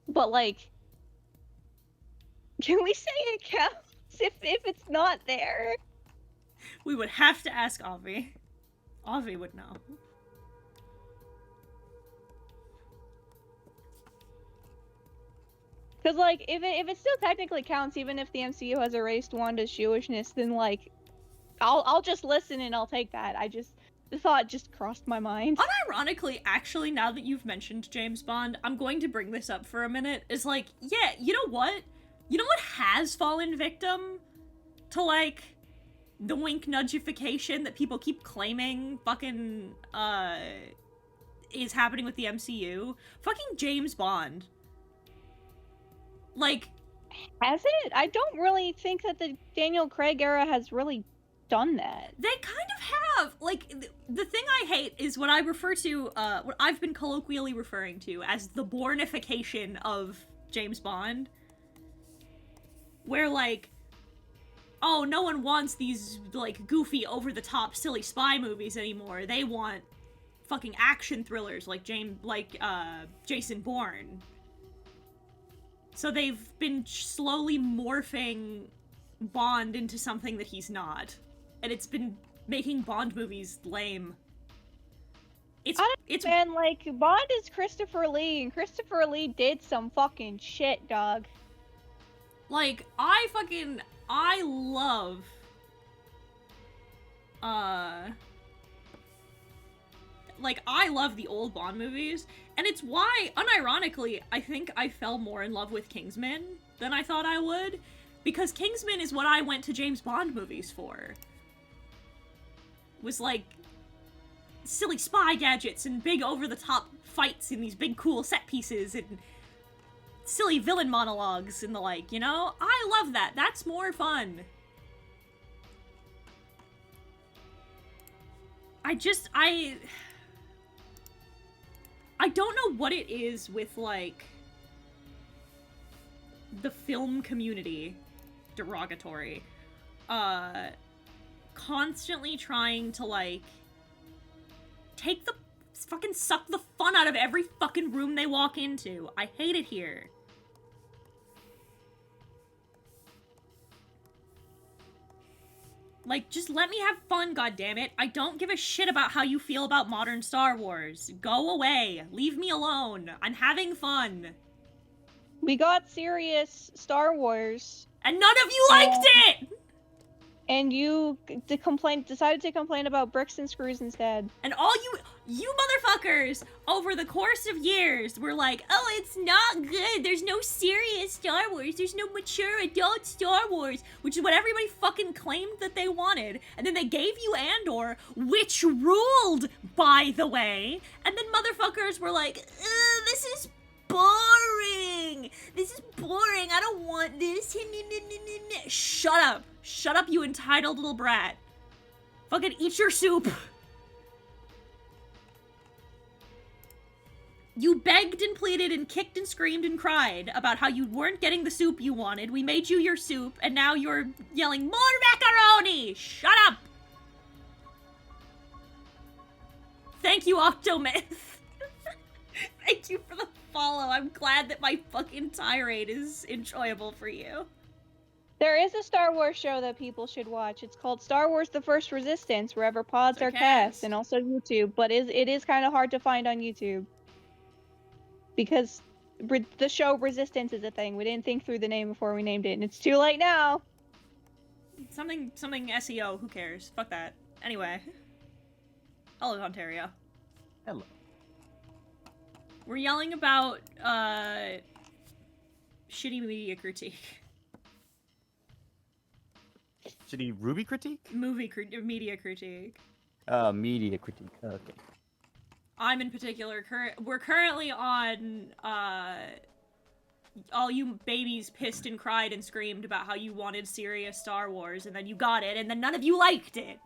But, like, can we say it counts if it's not there? We would have to ask Avi. Avi would know. Because, like, if it still technically counts, even if the MCU has erased Wanda's Jewishness, then, like, I'll just listen and I'll take that. thought just crossed my mind. Unironically, actually, now that you've mentioned James Bond, I'm going to bring this up for a minute. It's like, yeah, you know what? You know what has fallen victim to, like, the wink nudgification that people keep claiming fucking, is happening with the MCU? Fucking James Bond. Like... Has it? I don't really think that the Daniel Craig era has really done that. They kind of have! Like, the thing I hate is what I refer to, what I've been colloquially referring to as the Bournification of James Bond. Where, like, oh, no one wants these, like, goofy, over-the-top, silly spy movies anymore. They want fucking action thrillers like Jason Bourne. So they've been slowly morphing Bond into something that he's not. And it's been making Bond movies lame. And, like, Bond is Christopher Lee, and Christopher Lee did some fucking shit, dog. Like, I love, like, I love the old Bond movies, and it's why, unironically, I think I fell more in love with Kingsman than I thought I would, because Kingsman is what I went to James Bond movies for. Was, like, silly spy gadgets and big over-the-top fights in these big cool set pieces and silly villain monologues and the like, you know? I love that. That's more fun. I don't know what it is with, like, the film community, derogatory, constantly trying to, like, suck the fun out of every fucking room they walk into. I hate it here. Like, just let me have fun, goddammit. I don't give a shit about how you feel about modern Star Wars. Go away. Leave me alone. I'm having fun. We got serious Star Wars. And none of you liked it! And you decided to complain about bricks and screws instead. And all you motherfuckers, over the course of years, were like, oh, it's not good. There's no serious Star Wars. There's no mature adult Star Wars, which is what everybody fucking claimed that they wanted. And then they gave you Andor, which ruled, by the way. And then motherfuckers were like, this is boring. This is boring. I don't want this. Shut up. Shut up, you entitled little brat. Fucking eat your soup. You begged and pleaded and kicked and screamed and cried about how you weren't getting the soup you wanted. We made you your soup, and now you're yelling, more macaroni! Shut up! Thank you, Octomyth. Thank you for the follow. I'm glad that my fucking tirade is enjoyable for you. There is a Star Wars show that people should watch. It's called Star Wars: The First Resistance, wherever pods are cast, and also YouTube. But it is kind of hard to find on YouTube. Because the show Resistance is a thing. We didn't think through the name before we named it, and it's too late now. Something SEO, who cares? Fuck that. Anyway. Hello, Ontario. Hello. We're yelling about, shitty media critique. Shitty Ruby critique? Media critique. Media critique. Okay. I'm in particular, we're currently on, all you babies pissed and cried and screamed about how you wanted serious Star Wars, and then you got it, and then none of you liked it.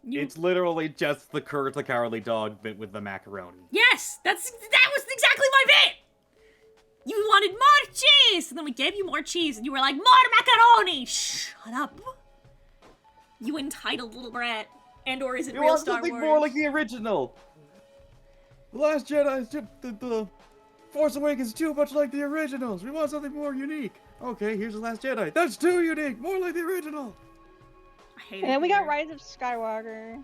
It's literally just the Kurt the Cowardly Dog bit with the macaroni. Yes! That was exactly my bit! You wanted more cheese! And then we gave you more cheese, and you were like, more macaroni! Shut up. You entitled little brat. Andor isn't real Star Wars. We want something more like the original! The Last Jedi, the Force Awakens is too much like the originals! We want something more unique! Okay, here's The Last Jedi. That's too unique! More like the original! I hate it. And then we got Rise of Skywalker.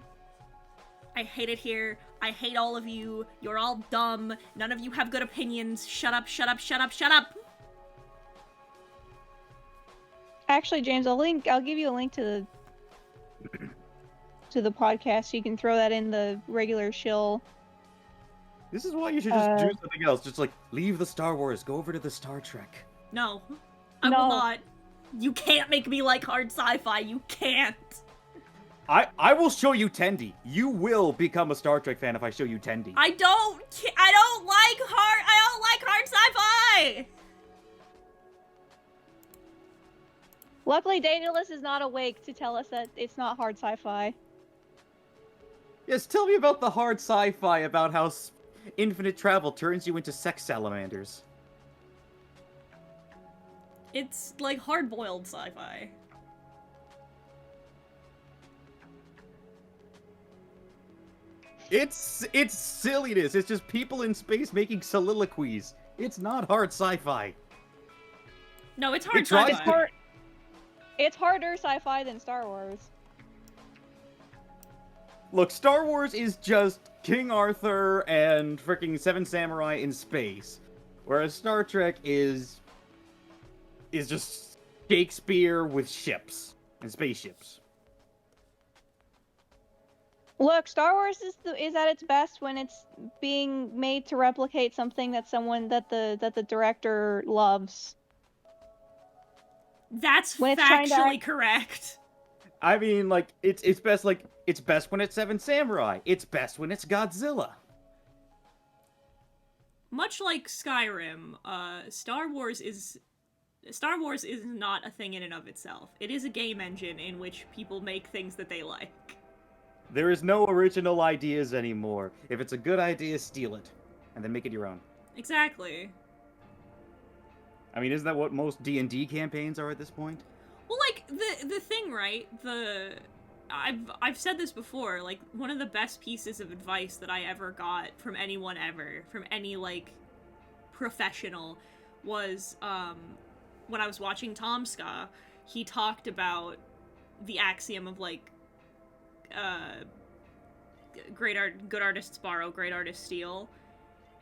I hate it here. I hate all of you. You're all dumb. None of you have good opinions. Shut up, shut up, shut up, shut up! Actually, James, I'll give you a link to to the podcast, you can throw that in the regular shill. This is why you should just do something else. Just like leave the Star Wars, go over to the Star Trek. No, I will not. You can't make me like hard sci-fi. You can't. I will show you Tendi. You will become a Star Trek fan if I show you Tendi. I don't like hard sci-fi. Luckily, Daedalus is not awake to tell us that it's not hard sci-fi. Yes, tell me about the hard sci-fi about how infinite travel turns you into sex salamanders. It's like hard-boiled sci-fi. It's silliness. It's just people in space making soliloquies. It's not hard sci-fi. No, it's hard sci-fi. It's harder sci-fi than Star Wars. Look, Star Wars is just King Arthur and freaking Seven Samurai in space, whereas Star Trek is just Shakespeare with ships and spaceships. Look, Star Wars is at its best when it's being made to replicate something that the director loves. That's when it's factually correct. I mean, like, it's best, like, it's best when it's Seven Samurai. It's best when it's Godzilla. Much like Skyrim, Star Wars is not a thing in and of itself. It is a game engine in which people make things that they like. There is no original ideas anymore. If it's a good idea, steal it, and then make it your own. Exactly. I mean, isn't that what most D&D campaigns are at this point? Well, like, the thing, right? I've said this before, like, one of the best pieces of advice that I ever got from anyone ever, from any, like, professional, was, when I was watching Tom Ska, he talked about the axiom of, like, good artists borrow, great artists steal.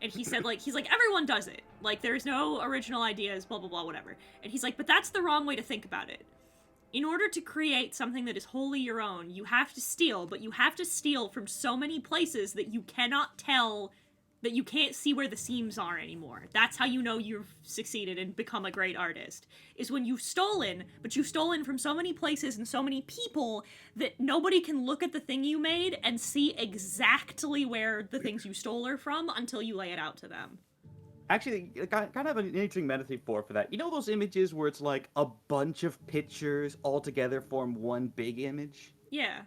And he said, like, everyone does it. Like, there's no original ideas, blah, blah, blah, whatever. And he's like, but that's the wrong way to think about it. In order to create something that is wholly your own, you have to steal, but you have to steal from so many places that you cannot tell, that you can't see where the seams are anymore. That's how you know you've succeeded and become a great artist, is when you've stolen, but you've stolen from so many places and so many people that nobody can look at the thing you made and see exactly where the things you stole are from until you lay it out to them. Actually, kind of an interesting metaphor for that. You know those images where it's like a bunch of pictures all together form one big image? Yeah.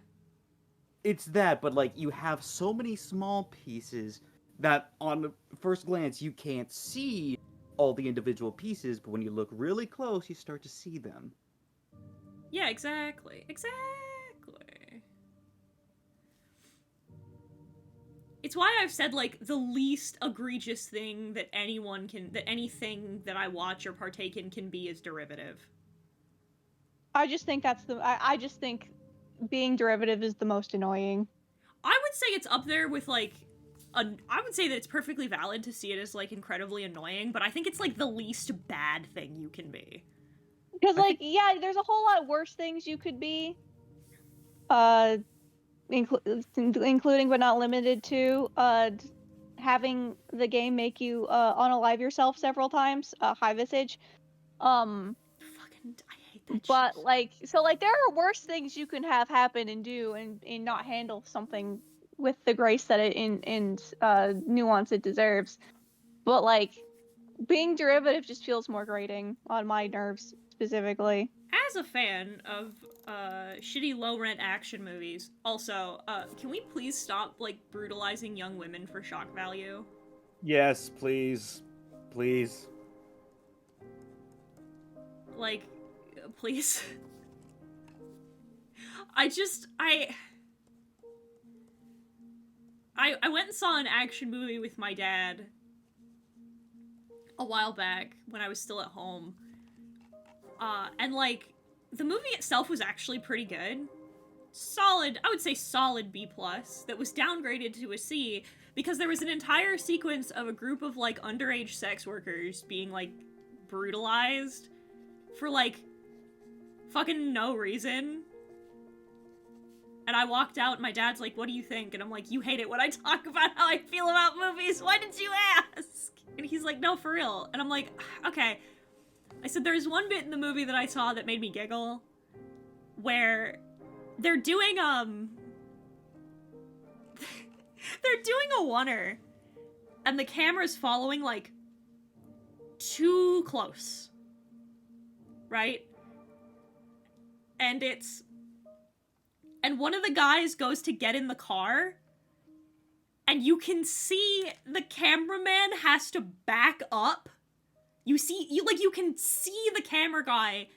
It's that, but like you have so many small pieces that on the first glance you can't see all the individual pieces, but when you look really close, you start to see them. Yeah, exactly. Exactly. It's why I've said, like, the least egregious thing that anything that I watch or partake in can be is derivative. I just think I just think being derivative is the most annoying. I would say it's up there with, like, I would say that it's perfectly valid to see it as, like, incredibly annoying, but I think it's, like, the least bad thing you can be. Because, like, yeah, there's a whole lot worse things you could be. Including but not limited to having the game make you unalive yourself several times, high visage. Fucking, I hate that but shit. like, so like there are worse things you can have happen and do and not handle something with the grace that it and nuance it deserves. But like being derivative just feels more grating on my nerves specifically. As a fan of shitty low-rent action movies, also, can we please stop, like, brutalizing young women for shock value? Yes, please. Please. Like, please. I went and saw an action movie with my dad a while back when I was still at home. And, like, the movie itself was actually pretty good. Solid, I would say solid B+, that was downgraded to a C, because there was an entire sequence of a group of, like, underage sex workers being, like, brutalized for, like, fucking no reason. And I walked out, and my dad's like, what do you think? And I'm like, you hate it when I talk about how I feel about movies. Why did you ask? And he's like, no, for real. And I'm like, okay. I said, there's one bit in the movie that I saw that made me giggle, where they're doing, they're doing a oneer, and the camera's following, like, too close. Right? And one of the guys goes to get in the car, and you can see the cameraman has to back up. You can see the camera guy,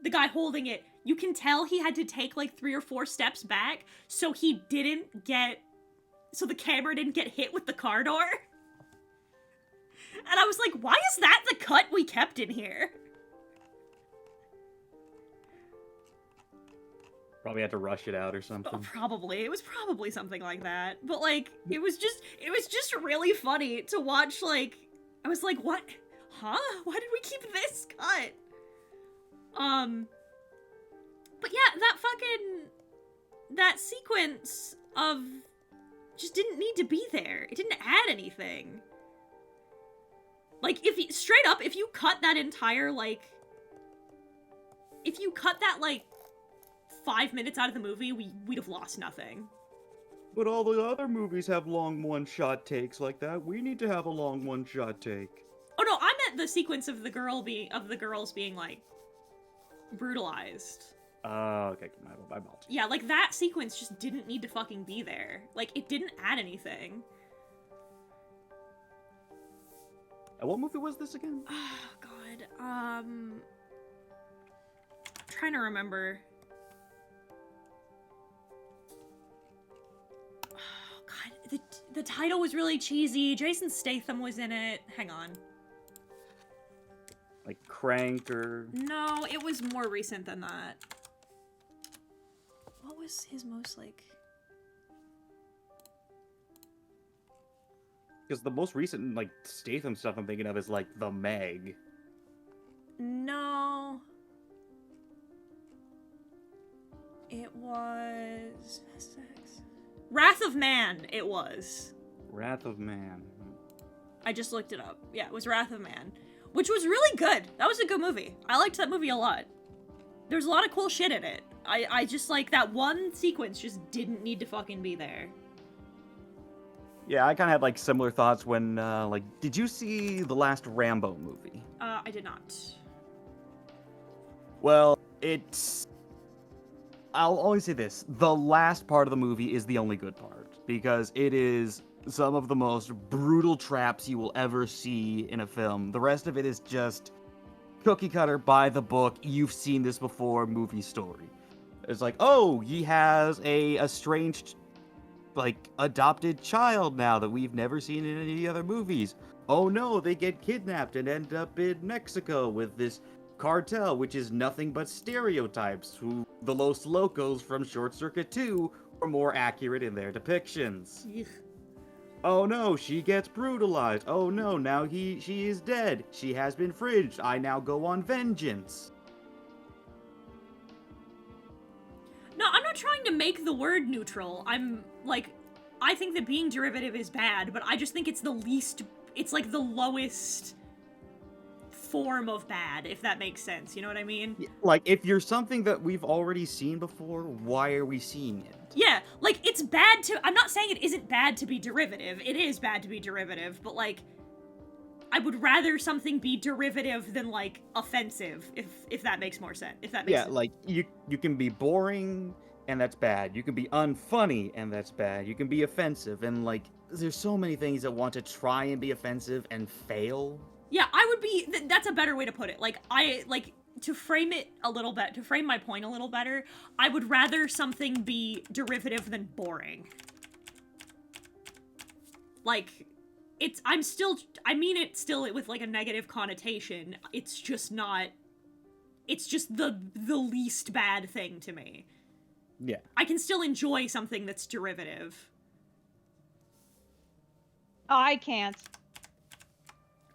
the guy holding it. You can tell he had to take like 3 or 4 steps back so the camera didn't get hit with the car door. And I was like, why is that the cut we kept in here? Probably had to rush it out or something. Oh, probably. It was probably something like that. But, like, it was just really funny to watch, like, I was like, what? Huh? Why did we keep this cut? But yeah, that sequence of just didn't need to be there. It didn't add anything. Like, if you cut that entire, like, if you cut that, like, 5 minutes out of the movie, we'd have lost nothing. But all the other movies have long one-shot takes like that. We need to have a long one-shot take. Oh no, I meant the sequence of the girls being like brutalized. Okay, my fault. Yeah, like that sequence just didn't need to fucking be there. Like it didn't add anything. What movie was this again? Oh god. I'm trying to remember. The title was really cheesy. Jason Statham was in it. Hang on. Like Crank or... No, it was more recent than that. What was his most, like... Because the most recent, like, Statham stuff I'm thinking of is, like, The Meg. No. It was... Wrath of Man, it was. Wrath of Man. I just looked it up. Yeah, it was Wrath of Man. Which was really good. That was a good movie. I liked that movie a lot. There's a lot of cool shit in it. I just, like, that one sequence just didn't need to fucking be there. Yeah, I kind of had, like, similar thoughts when, like, did you see the last Rambo movie? I did not. Well, I'll only say this. The last part of the movie is the only good part, because it is some of the most brutal traps you will ever see in a film. The rest of it is just cookie cutter, by the book, you've seen this before movie story. It's like, oh, he has a estranged, like, adopted child now that we've never seen in any other movies. Oh no, they get kidnapped and end up in Mexico with this cartel, which is nothing but stereotypes, who the Los Locos from Short Circuit 2 were more accurate in their depictions. Ugh. Oh no, she gets brutalized. Oh no, now she is dead. She has been fridged. I now go on vengeance. No, I'm not trying to make the word neutral. I'm, like, I think that being derivative is bad, but I just think it's it's like the lowest form of bad, if that makes sense. You know what I mean? Like, if you're something that we've already seen before, why are we seeing it? Yeah, like, it's bad to... I'm not saying it isn't bad to be derivative. It is bad to be derivative, but, like, I would rather something be derivative than, like, offensive, if that makes more sense. If that makes sense. Yeah, like, you can be boring, and that's bad. You can be unfunny, and that's bad. You can be offensive, and, like, there's so many things that want to try and be offensive and fail. Yeah, I would be... that's a better way to put it. Like, to frame it a little bit, to frame my point a little better, I would rather something be derivative than boring. Like, I mean it still with, like, a negative connotation. It's just not... It's just the least bad thing to me. Yeah. I can still enjoy something that's derivative. I can't.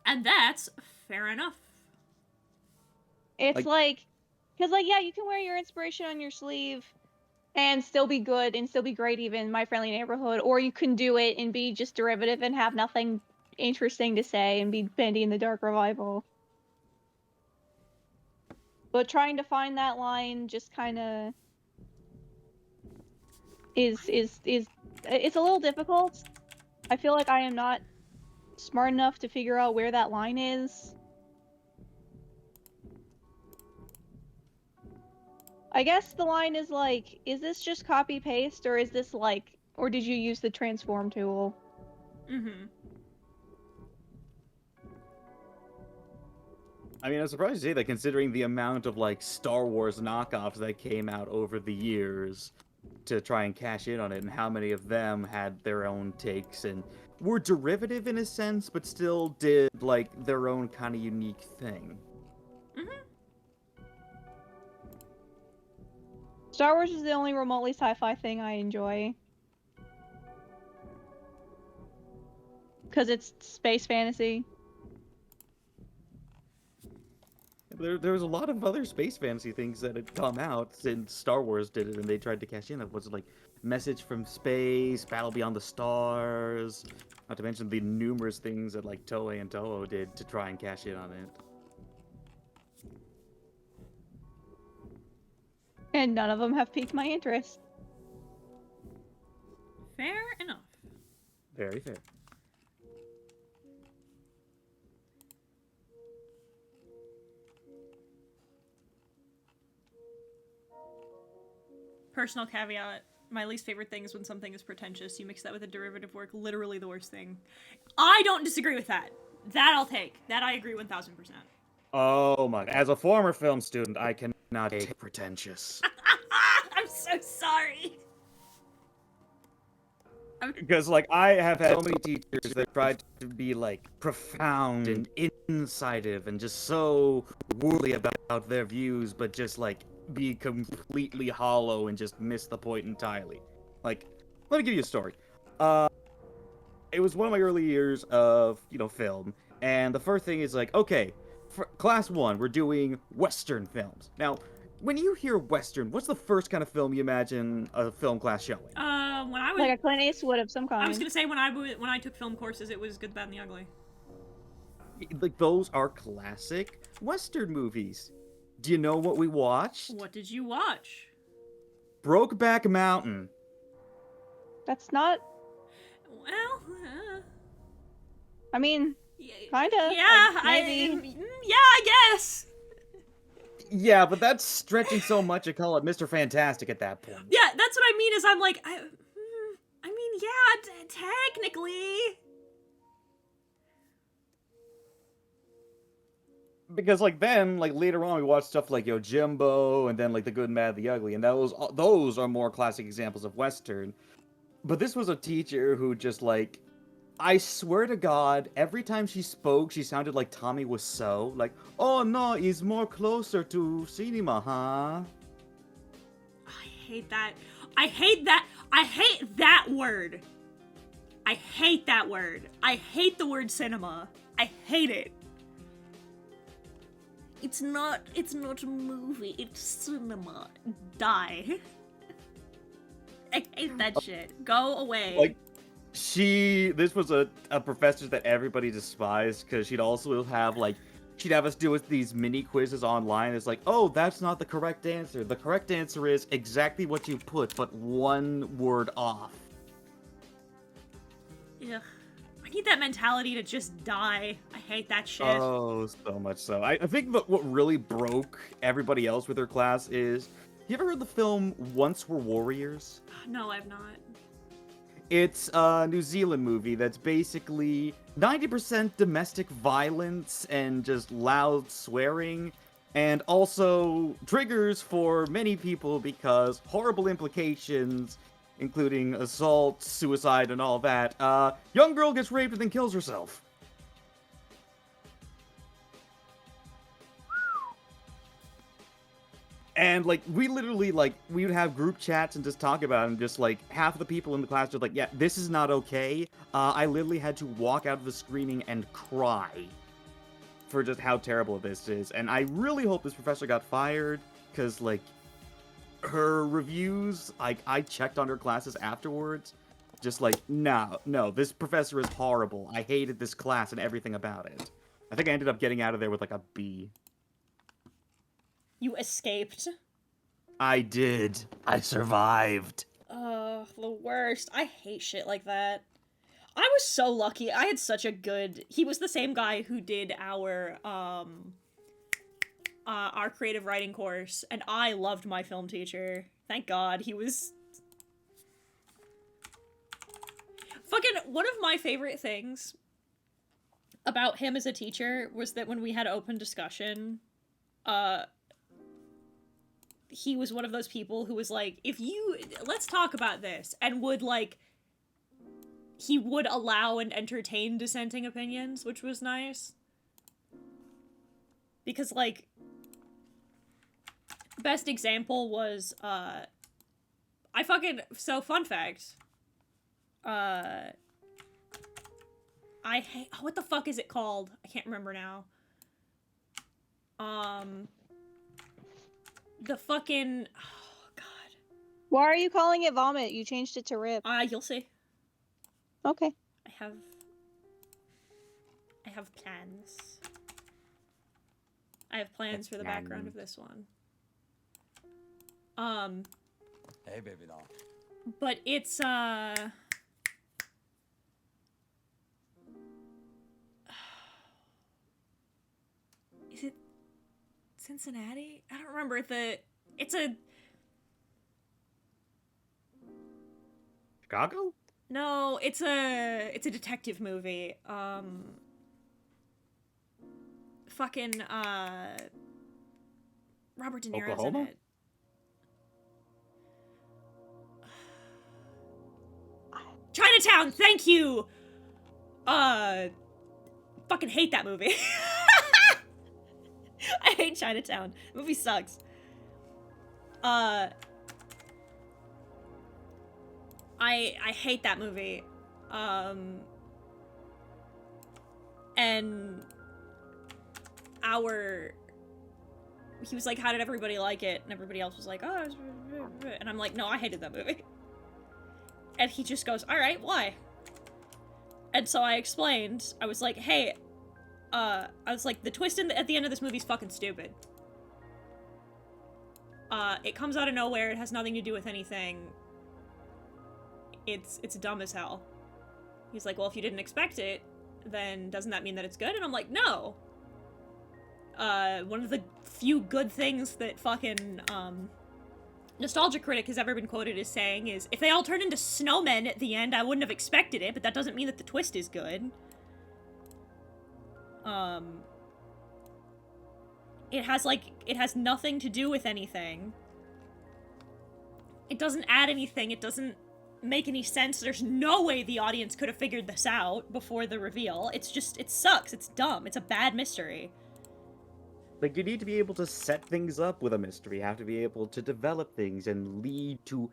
And that's fair enough. It's like, because, like, yeah, you can wear your inspiration on your sleeve, and still be good and still be great even in My Friendly Neighborhood, or you can do it and be just derivative and have nothing interesting to say and be Bendy in the Dark Revival. But trying to find that line just kind of is it's a little difficult. I feel like I am not smart enough to figure out where that line is. I guess the line is like, is this just copy paste, or is this like, or did you use the transform tool? Mm-hmm. I mean, I'm surprised to say that considering the amount of, like, Star Wars knockoffs that came out over the years to try and cash in on it, and how many of them had their own takes and were derivative in a sense, but still did, like, their own kind of unique thing. Mm-hmm. Star Wars is the only remotely sci-fi thing I enjoy. Because it's space fantasy. There was a lot of other space fantasy things that had come out since Star Wars did it, and they tried to cash in. It was like Message from Space, Battle Beyond the Stars, not to mention the numerous things that like Toei and Toho did to try and cash in on it. And none of them have piqued my interest. Fair enough. Very fair. Personal caveat. My least favorite thing is when something is pretentious. You mix that with a derivative work, literally the worst thing. I don't disagree with that. That I'll take. That I agree 1000%. Oh my! As a former film student, I cannot take pretentious. I'm so sorry. Because, like, I have had so many teachers that tried to be, like, profound and incisive and just so worldly about their views, but just, like, be completely hollow and just miss the point entirely. Like, let me give you a story. It was one of my early years of, film, and the first thing is, like, okay, for class 1, we're doing Western films. Now, when you hear Western, what's the first kind of film you imagine a film class showing? When I was Like a Clint Eastwood of some kind. I was gonna say when I took film courses, it was Good, Bad, and the Ugly. Like, those are classic Western movies. Do you know what we watched? What did you watch? Brokeback Mountain. That's not... Well, I mean, kinda. yeah, like, maybe. yeah, I guess. Yeah, but that's stretching so much to call it Mr. Fantastic at that point. Yeah, that's what I mean. Is I'm like, I mean, yeah, technically. Because, like, then, like, later on we watched stuff like Yojimbo and then, like, The Good, Mad, the Ugly, and those are more classic examples of Western. But this was a teacher who just, like, I swear to God, every time she spoke, she sounded like Tommy Wiseau. Like, oh no, he's more closer to cinema, huh? I hate that. I hate that. I hate that word. I hate that word. I hate the word cinema. I hate it. It's not a movie. It's cinema. Die. I hate that shit. Go away. Like, this was a professor that everybody despised, because she'd also have, like, she'd have us do these mini quizzes online. It's like, oh, that's not the correct answer. The correct answer is exactly what you put, but one word off. Ugh. I need that mentality to just die. I hate that shit. Oh, so much so. I think that what really broke everybody else with her class is, you ever heard the film Once Were Warriors? No, I've not. It's a New Zealand movie that's basically 90% domestic violence and just loud swearing, and also triggers for many people because horrible implications, including assault, suicide, and all that. Young girl gets raped and then kills herself. And, like, we literally, like, we would have group chats and just talk about it, and just, like, half of the people in the class were like, yeah, this is not okay. I literally had to walk out of the screening and cry for just how terrible this is. And I really hope this professor got fired, because, like, her reviews, like, I checked on her classes afterwards. Just like, no, this professor is horrible. I hated this class and everything about it. I think I ended up getting out of there with like a B. You escaped. I did. I survived. Ugh, the worst. I hate shit like that. I was so lucky. I had such a good... He was the same guy who did our creative writing course, and I loved my film teacher. Thank God. He was... Fucking, one of my favorite things about him as a teacher was that when we had open discussion, he was one of those people who was like, let's talk about this, and would, like, he would allow and entertain dissenting opinions, which was nice. Because, like, best example was, so fun fact, I hate, what the fuck is it called? I can't remember now. The fucking, oh god. Why are you calling it vomit? You changed it to rip. You'll see. Okay. I have plans. I have plans for the background of this one. Hey, baby doll. But it's, is it Cincinnati? I don't remember it's a... Chicago? No, it's a detective movie. Fucking, Robert De Niro's in Oklahoma? it. Chinatown, thank you! Fucking hate that movie. I hate Chinatown. The movie sucks. I hate that movie. And he was like, how did everybody like it? And everybody else was like, oh, and I'm like, no, I hated that movie. And he just goes, all right, why? And so I explained, I was like, hey, I was like, the twist at the end of this movie is fucking stupid. It comes out of nowhere, it has nothing to do with anything. It's dumb as hell. He's like, well, if you didn't expect it, then doesn't that mean that it's good? And I'm like, no. One of the few good things that fucking, Nostalgia Critic has ever been quoted as saying is, if they all turned into snowmen at the end, I wouldn't have expected it, but that doesn't mean that the twist is good. It has nothing to do with anything. It doesn't add anything, it doesn't make any sense, there's no way the audience could have figured this out before the reveal. It's just, it sucks, it's dumb, it's a bad mystery. Like, you need to be able to set things up with a mystery. You have to be able to develop things and lead to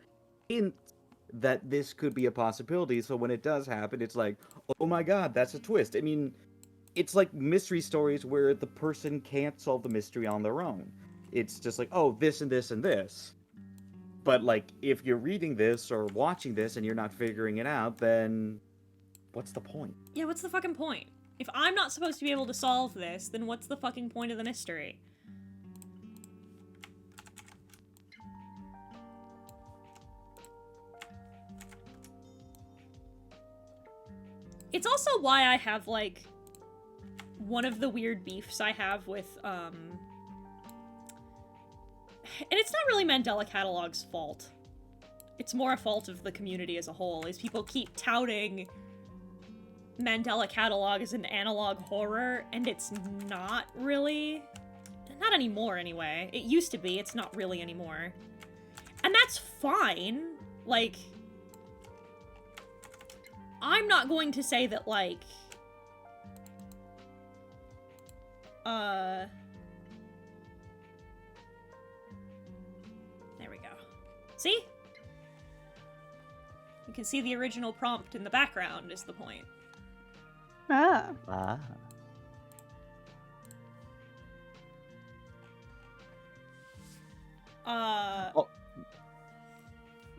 hints that this could be a possibility, so when it does happen, it's like, oh my god, that's a twist. I mean, it's like mystery stories where the person can't solve the mystery on their own. It's just like, oh, this and this and this. But, like, if you're reading this or watching this and you're not figuring it out, then what's the point? Yeah, what's the fucking point? If I'm not supposed to be able to solve this, then what's the fucking point of the mystery? It's also why I have, like, one of the weird beefs I have with, and it's not really Mandela Catalog's fault. It's more a fault of the community as a whole, is people keep touting Mandela Catalog as an analog horror, and it's not really. Not anymore, anyway. It used to be, it's not really anymore. And that's fine. Like, I'm not going to say that, like, there we go. See? You can see the original prompt in the background, is the point. Ah. Ah.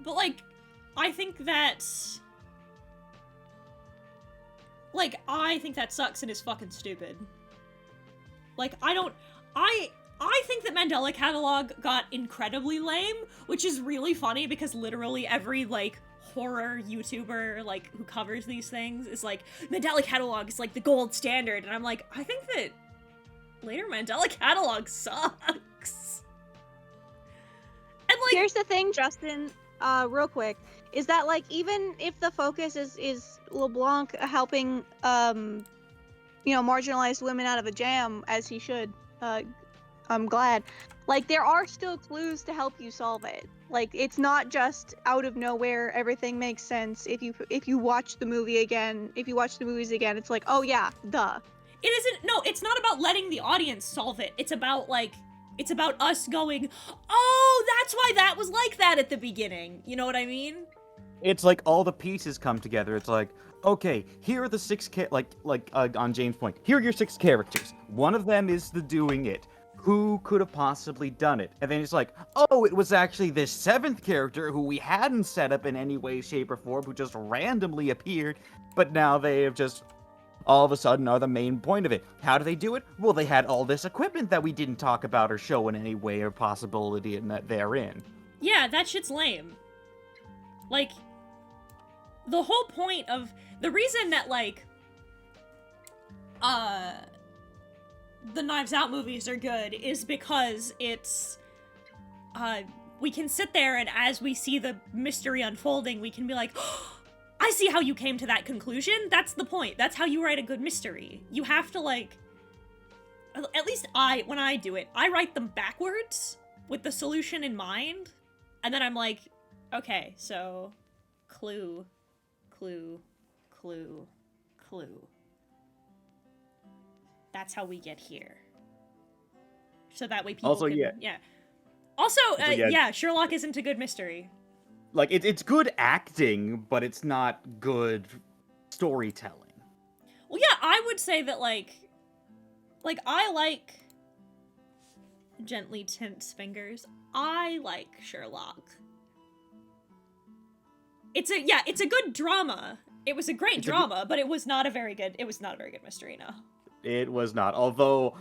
But, like, I think that's... Like, I think that sucks and is fucking stupid. Like, I think that Mandela Catalog got incredibly lame, which is really funny because literally every, like, horror YouTuber, like, who covers these things is like, Mandela Catalog is, like, the gold standard, and I'm like, I think that later Mandela Catalog sucks. And, like... Here's the thing, Justin, real quick, is that, like, even if the focus is LeBlanc helping, you know, marginalized women out of a jam, as he should, I'm glad. Like, there are still clues to help you solve it. Like, it's not just out of nowhere, everything makes sense. If you watch the movie again, if you watch the movies again, it's like, oh yeah, duh. It isn't, no, it's not about letting the audience solve it. It's about, like, it's about us going, oh, that's why that was like that at the beginning. You know what I mean? It's like all the pieces come together. It's like, okay, here are the six on James' point. Here are your 6 characters. One of them is the doing it. Who could have possibly done it? And then it's like, oh, it was actually this 7th character who we hadn't set up in any way, shape, or form, who just randomly appeared, but now they have just all of a sudden are the main point of it. How do they do it? Well, they had all this equipment that we didn't talk about or show in any way or possibility in that therein. Yeah, that shit's lame. Like, the whole point of... The reason that, like, the Knives Out movies are good is because it's, we can sit there and as we see the mystery unfolding, we can be like, oh, I see how you came to that conclusion. That's the point. That's how you write a good mystery. You have to, like, at least when I do it, I write them backwards with the solution in mind. And then I'm like, okay, so clue, clue, clue, clue. That's how we get here. So that way people also, can... yeah. Also, yeah. yeah, Sherlock isn't a good mystery. Like, it's good acting, but it's not good storytelling. Well, yeah, I would say that, like, I like Gently Tints Fingers. I like Sherlock. It's a good drama. It was a great drama, but it was not a very good mystery, no. It was not, although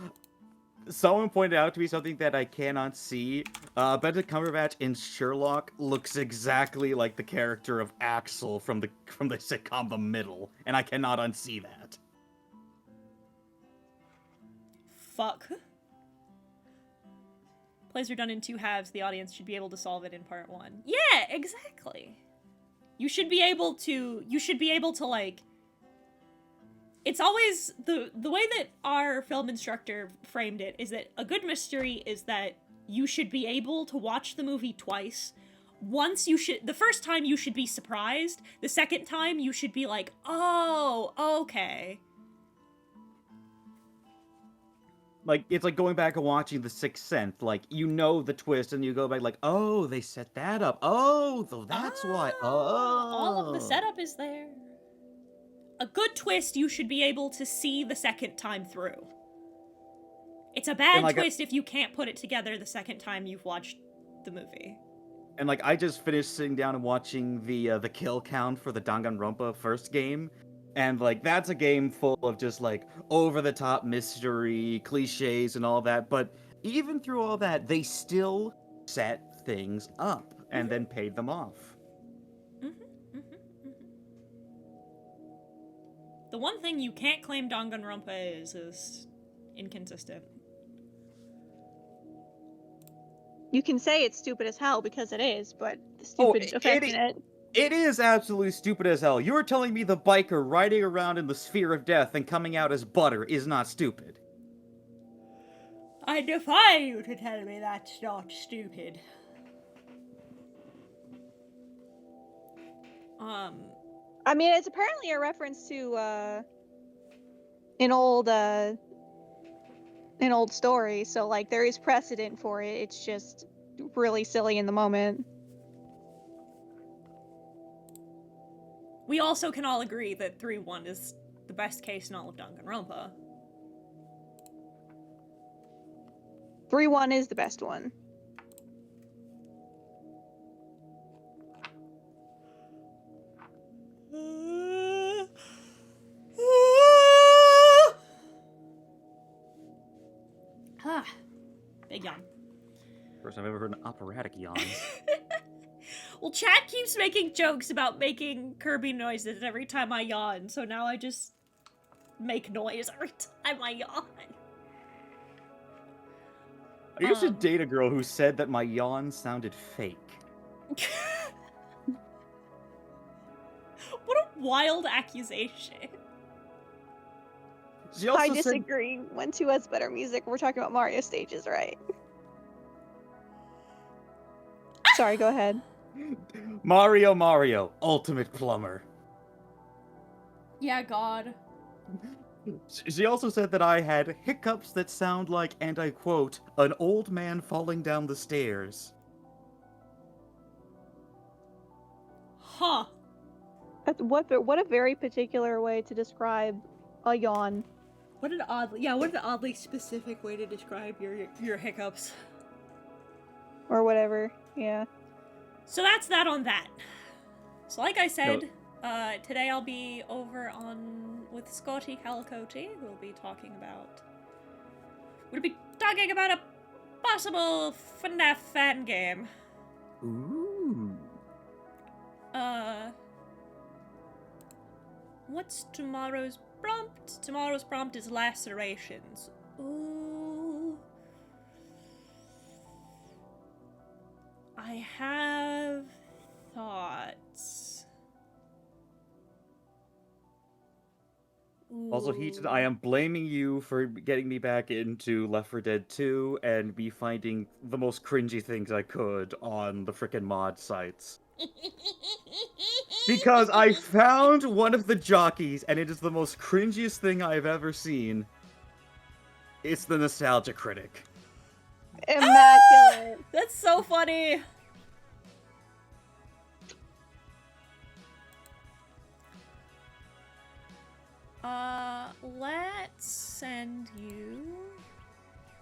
someone pointed out to me something that I cannot see. Benedict Cumberbatch in Sherlock looks exactly like the character of Axel from the sitcom The Middle, and I cannot unsee that. Fuck. Plays are done in 2 halves. The audience should be able to solve it in part 1. Yeah, exactly. You should be able to, like... It's always, the way that our film instructor framed it is that a good mystery is that you should be able to watch the movie twice. The first time you should be surprised. The second time you should be like, oh, okay. Like, it's like going back and watching The Sixth Sense. Like, you know the twist, and you go back like, oh, they set that up. Oh, so that's why. Oh. All of the setup is there. A good twist you should be able to see the second time through. It's a bad twist if you can't put it together the second time you've watched the movie. And, like, I just finished sitting down and watching the kill count for the Danganronpa first game. And, like, that's a game full of just, like, over-the-top mystery, cliches, and all that. But even through all that, they still set things up and then paid them off. The one thing you can't claim Danganronpa is inconsistent. You can say it's stupid as hell because it is, but the stupid effect in it. It is absolutely stupid as hell. You were telling me the biker riding around in the sphere of death and coming out as butter is not stupid. I defy you to tell me that's not stupid. I mean, it's apparently a reference to an old story, so like there is precedent for it. It's just really silly in the moment. We also can all agree that 3-1 is the best case in all of Danganronpa. 3-1 is the best one. Ah, big yawn. First I've ever heard an operatic yawn. Well, Chad keeps making jokes about making Kirby noises every time I yawn, so now I just make noise every time I yawn. I used to date a girl who said that my yawn sounded fake. What a wild accusation. She also I said, disagree. When 2 has better music, we're talking about Mario stages, right? Sorry, go ahead. Mario, ultimate plumber. Yeah, God. She also said that I had hiccups that sound like, and I quote, an old man falling down the stairs. Huh. What a very particular way to describe a yawn. What an oddly specific way to describe your hiccups. Or whatever, yeah. So that's that on that. So like I said, today I'll be over with Scotty Calicote. We'll be talking about a possible FNAF fan game. Ooh. What's tomorrow's prompt? Tomorrow's prompt is lacerations. Ooh. I have thoughts. Also, I am blaming you for getting me back into Left 4 Dead 2 and me finding the most cringy things I could on the frickin' mod sites. Because I found one of the jockeys, and it is the most cringiest thing I've ever seen. It's the Nostalgia Critic. Immaculate. That's so funny. Let's send you.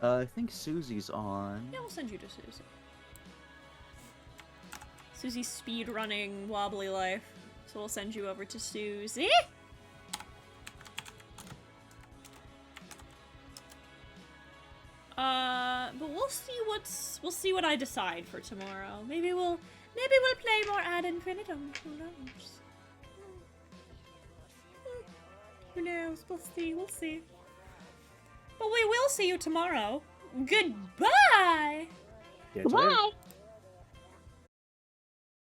I think Susie's on. Yeah, we'll send you to Susie. Susie's speed running wobbly life. So we'll send you over to Susie. But we'll see what I decide for tomorrow. Maybe we'll play more Ad Infinitum. Who knows? Who knows? We'll see. But we will see you tomorrow. Goodbye! Catch you later. Bye!